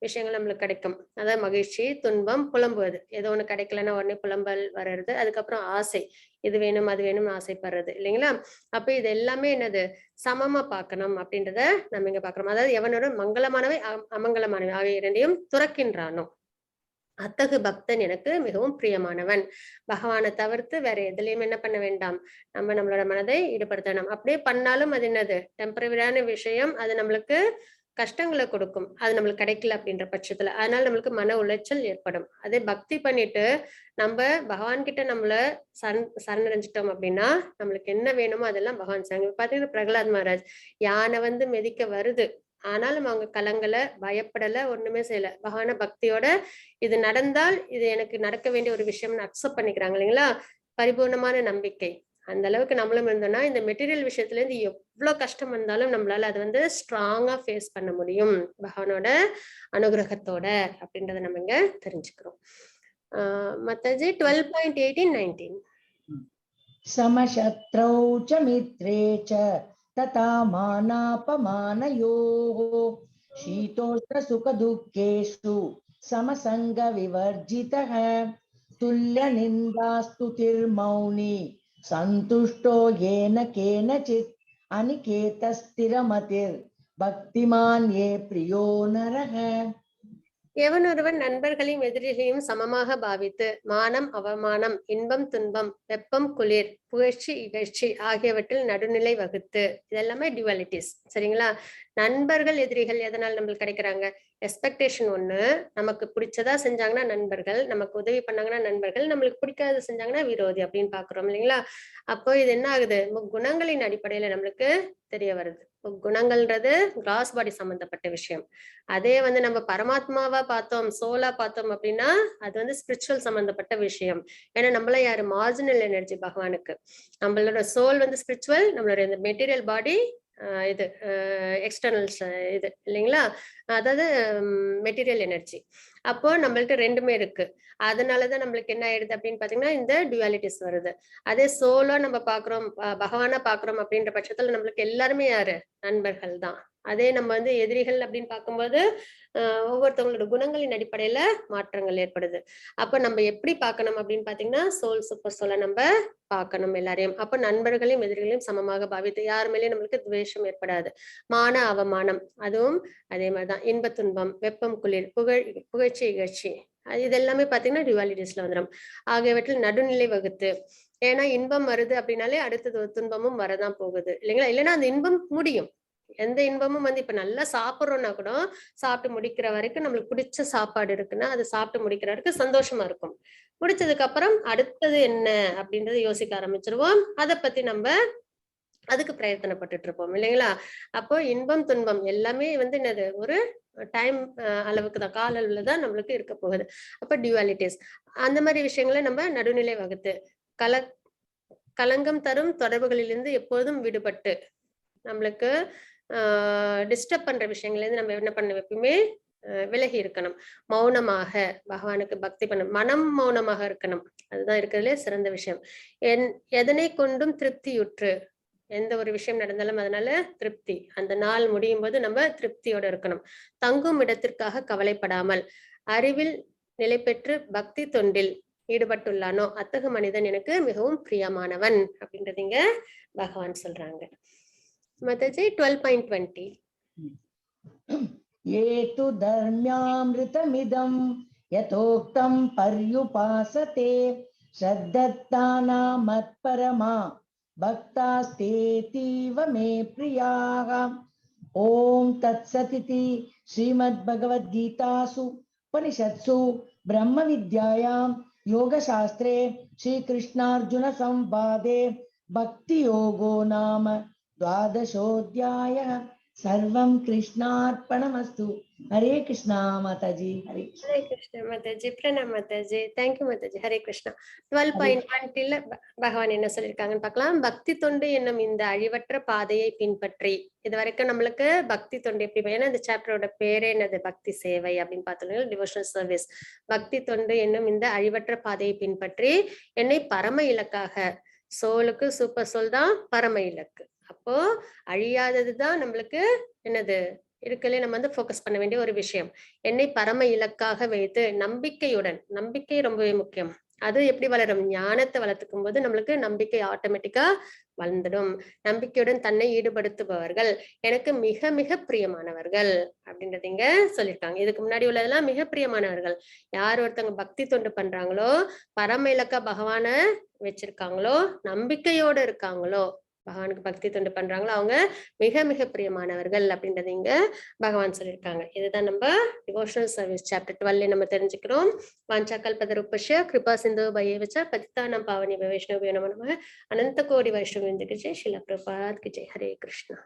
விஷயங்கள் நம்மளுக்கு கிடைக்கும். அதாவது மகிழ்ச்சி, துன்பம், புலம்புவது. ஏதோ ஒண்ணு கிடைக்கலன்னா உடனே புலம்பல் வர்றது. அதுக்கப்புறம் ஆசை, இது வேணும் அது வேணும்னு ஆசைப்படுறது இல்லைங்களா? அப்ப இது எல்லாமே என்னது? சமமா பார்க்கணும் அப்படின்றத நம்ம இங்க பாக்குறோம். அதாவது எவனோட மங்களமானவை அமங்கலமானவை ஆகிய இரண்டையும் துறக்கின்றானோ அத்தகு பக்தன் எனக்கு மிகவும் பிரியமானவன். பகவானை தவிர்த்து வேற எதுலயும் என்ன பண்ண வேண்டாம், நம்மளோட மனதை ஈடுபடுத்தணும். அப்படியே பண்ணாலும் அது என்னது? டெம்பரவரியான விஷயம். அது நம்மளுக்கு கஷ்டங்களை கொடுக்கும். அது நம்மளுக்கு கிடைக்கல அப்படின்ற பட்சத்துல. அதனால நம்மளுக்கு மன உளைச்சல் ஏற்படும். அதே பக்தி பண்ணிட்டு நம்ம பகவான் கிட்ட நம்மள சரணடைஞ்சிட்டோம் அப்படின்னா நம்மளுக்கு என்ன வேணுமோ அதெல்லாம் பகவான் சாங்க. பாத்தீங்கன்னா பிரகலாத் மகாராஜ் யானை வந்து மிதிக்க வருது, ஆனாலும் அவங்க கலங்கல, பயப்படல, ஒண்ணுமே செய்யல. பகவான பக்தியோட இது நடந்தால் இது எனக்கு நடக்க வேண்டிய ஒரு விஷயம்னு அக்செப்ட் பண்ணிக்கிறாங்க இல்லைங்களா? பரிபூர்ணமான நம்பிக்கை. அந்த அளவுக்கு நம்மளும் இருந்தோம்னா இந்த மெட்டீரியல் விஷயத்துல இருந்து எவ்வளவு கஷ்டம் வந்தாலும் நம்மளால அது வந்து ஸ்ட்ராங்கா ஃபேஸ் பண்ண முடியும் பகவானோட அனுகிரகத்தோட அப்படின்றத நம்ம இங்க தெரிஞ்சுக்கிறோம். மத்தஜி 12.18-19 समशत्रौ च मित्रे च तथा मानापमानयोः शीतोष्णसुखदुःखेषु समसङ्गविवर्जितः तुल्यनिन्दास्तुतिर्मौनी सन्तुष्टो येन केनचित् अनिकेतस्थिरमतिर् भक्तिमान् ये प्रियो नरः. எவனொருவன் நண்பர்களையும் எதிரிகளையும் சமமாக பாவித்து மானம் அவமானம், இன்பம் துன்பம், வெப்பம் குளிர், புகழ்ச்சி இகழ்ச்சி ஆகியவற்றில் நடுநிலை வகுத்து, இதெல்லாமே டியூவாலிட்டிஸ். சரிங்களா? நண்பர்கள் எதிரிகள் எதனால் நம்மளுக்கு கிடைக்கிறாங்க? எக்ஸ்பெக்டேஷன் ஒண்ணு. நமக்கு பிடிச்சதா செஞ்சாங்கன்னா நண்பர்கள், நமக்கு உதவி பண்ணாங்கன்னா நண்பர்கள், நம்மளுக்கு பிடிக்காத செஞ்சாங்கன்னா விரோதி அப்படின்னு பாக்குறோம் இல்லைங்களா? அப்போ இது என்ன ஆகுது? குணங்களின் அடிப்படையில நம்மளுக்கு தெரிய வருது. குணங்கள்ன்றது கிராஸ் பாடி சம்பந்தப்பட்ட விஷயம். அதே வந்து நம்ம பரமாத்மாவா பார்த்தோம், சோலா பார்த்தோம் அப்படின்னா அது வந்து ஸ்பிரிச்சுவல் சம்பந்தப்பட்ட விஷயம். ஏன்னா நம்மள யாரு? மார்ஜினல் எனர்ஜி பகவானுக்கு. நம்மளோட சோல் வந்து ஸ்பிரிச்சுவல், நம்மளோட இந்த மெட்டீரியல் பாடி இது எக்ஸ்டர்னல்ஸ் இது இல்லைங்களா? அதாவது மெட்டீரியல் எனர்ஜி. அப்போ நம்மள்ட்ட ரெண்டுமே இருக்கு. அதனாலதான் நம்மளுக்கு என்ன ஆயிடுது அப்படின்னு பாத்தீங்கன்னா இந்த டியூவாலிட்டிஸ் வருது. அதே சோலா நம்ம பாக்குறோம், பகவானா பாக்குறோம் அப்படின்ற பட்சத்துல நம்மளுக்கு எல்லாருமே யாரு? நண்பர்கள் தான். அதே நம்ம வந்து எதிரிகள் அப்படின்னு பார்க்கும்போது ஒவ்வொருத்தவங்களோட குணங்களின் அடிப்படையில மாற்றங்கள் ஏற்படுது. அப்ப நம்ம எப்படி பார்க்கணும் அப்படின்னு பாத்தீங்கன்னா சோல் சூப்பர் சோலை நம்ம பார்க்கணும் எல்லாரையும். அப்ப நண்பர்களையும் எதிரிகளையும் சமமாக பாவித்து யார் மேலேயும் நம்மளுக்கு துவேஷம் ஏற்படாது. மான அவமானம் அதுவும் அதே மாதிரிதான். இன்ப துன்பம், வெப்பம் குளிர், புகழ்ச்சி இகழ்ச்சி, இது எல்லாமே பாத்தீங்கன்னா டியூவாலிட்டிஸ்ல வந்துடும். ஆகியவற்றில் நடுநிலை வகுத்து. ஏன்னா இன்பம் வருது அப்படின்னாலே அடுத்தது ஒரு துன்பமும் வரதான் போகுது இல்லைங்களா? இல்லைன்னா அந்த இன்பம் முடியும். எந்த இன்பமும் வந்து இப்ப நல்லா சாப்பிடுறோம்னா கூட சாப்பிட்டு முடிக்கிற வரைக்கும் நம்மளுக்கு பிடிச்ச சாப்பாடு இருக்குன்னா அது சாப்பிட்டு முடிக்கிற வரைக்கும் சந்தோஷமா இருக்கும். முடிச்சதுக்கு அப்புறம் அடுத்தது என்ன அப்படின்றத யோசிக்க ஆரம்பிச்சிருவோம். அதை பத்தி நம்ம அதுக்கு பிரயத்தனப்பட்டுட்டு இருப்போம் இல்லைங்களா? அப்போ இன்பம் துன்பம் எல்லாமே வந்து என்னது? ஒரு டைம் அளவுக்கு தான், கால அளவுல தான் நம்மளுக்கு இருக்க போகுது. அப்ப டியூவாலிட்டிஸ் அந்த மாதிரி விஷயங்களை நம்ம நடுநிலை வகுத்து கலங்கம் தரும் தொடர்புகளிலிருந்து எப்போதும் விடுபட்டு நம்மளுக்கு டிஸ்டர்ப் பண்ற விஷயங்கள்ல இருந்து நம்ம என்ன பண்ண எப்பவுமே விலகி இருக்கணும். மௌனமாக பகவானுக்கு பக்தி பண்ண மனம் மௌனமாக இருக்கணும். அதுதான் இருக்கிறதுலே சிறந்த விஷயம். எதனை கொண்டும் திருப்தியுற்று, எந்த ஒரு விஷயம் நடந்தாலும் அதனால திருப்தி, அந்த நாள் முடியும் போது நம்ம திருப்தியோட இருக்கணும். தங்கும் இடத்திற்காக கவலைப்படாமல் அறிவில் நிலை பெற்று பக்தி தொண்டில் ஈடுபட்டுள்ளானோ அத்தகு மனிதன் எனக்கு மிகவும் பிரியமானவன் அப்படின்றது இங்க பகவான் சொல்றாங்க. மதஜி 12.20 ये तु धर्म्यामृतमिदं यथोक्तं पर्युपासते श्रद्धत्ताना मत्परमा भक्तास्तेतीव मे प्रियाः. ओम तत्सदिति श्रीमद्भगवद्गीतासु उपनिषत्सु ब्रह्मविद्यायां योगशास्त्रे श्रीकृष्णार्जुन संवादे भक्ति योगो नाम द्वादशोऽध्यायः. सर्वं कृष्णार्पणमस्तु। हरे कृष्णा माताजी, हरे कृष्णा। हरे कृष्णा माताஜி, பிரணாம் மாதாஜி. தேங்க்யூ மாதாஜி. ஹரே கிருஷ்ணா. 12.20 பகவான் என்ன சொல்லியிருக்காங்கன்னு பார்க்கலாம். பக்தி தொண்டு என்னும் இந்த அழிவற்ற பாதையை பின்பற்றி, இது வரைக்கும் நம்மளுக்கு பக்தி தொண்டு எப்படி, ஏன்னா இந்த சாப்டரோட பேரே என்னது, பக்தி சேவை அப்படின்னு பார்த்தோம்னா டிவோஷனல் சர்வீஸ். பக்தி தொண்டு என்னும் இந்த அழிவற்ற பாதையை பின்பற்றி என்னை பரம இலக்காக, சோலுக்கு சூப்பர் சோல் தான் பரம இலக்கு. அப்போ அழியாததுதான் நம்மளுக்கு என்னது இருக்கலே நம்ம வந்து ஃபோக்கஸ் பண்ண வேண்டிய ஒரு விஷயம். என்னை பரம இலக்காக வைத்து நம்பிக்கையுடன், நம்பிக்கை ரொம்பவே முக்கியம். அது எப்படி வளரும், ஞானத்தை வளர்த்துக்கும் போது நம்மளுக்கு நம்பிக்கை ஆட்டோமேட்டிக்கா வளர்ந்துடும். நம்பிக்கையுடன் தன்னை ஈடுபடுத்துபவர்கள் எனக்கு மிக மிக பிரியமானவர்கள் அப்படின்றது இங்க சொல்லியிருக்காங்க. இதுக்கு முன்னாடி உள்ளதெல்லாம் மிக பிரியமானவர்கள். யார் ஒருத்தவங்க பக்தி தொண்டு பண்றாங்களோ, பரம இலக்கா பகவான வச்சிருக்காங்களோ, நம்பிக்கையோட இருக்காங்களோ, பகவானுக்கு பக்தி தொண்டு பண்றாங்களோ, அவங்க மிக மிக பிரியமானவர்கள் அப்படின்றது இங்க பகவான் சொல்லியிருக்காங்க. இதுதான் நம்ம டிவோஷனல் சர்வீஸ் சாப்டர் 12 நம்ம தெரிஞ்சுக்கிறோம். வாஞ்சா கல்பதருப்பஸ்ய கிருபா சிந்து பையவச்ச பதிதானம் பாவனி வைஷ்ணவ நமः. அனந்த கோடி வைஷ்ணவ விருந்த கி ஜெய். ஸ்ரீல பிரபுபாத் கி ஜெய். ஹரே கிருஷ்ணா.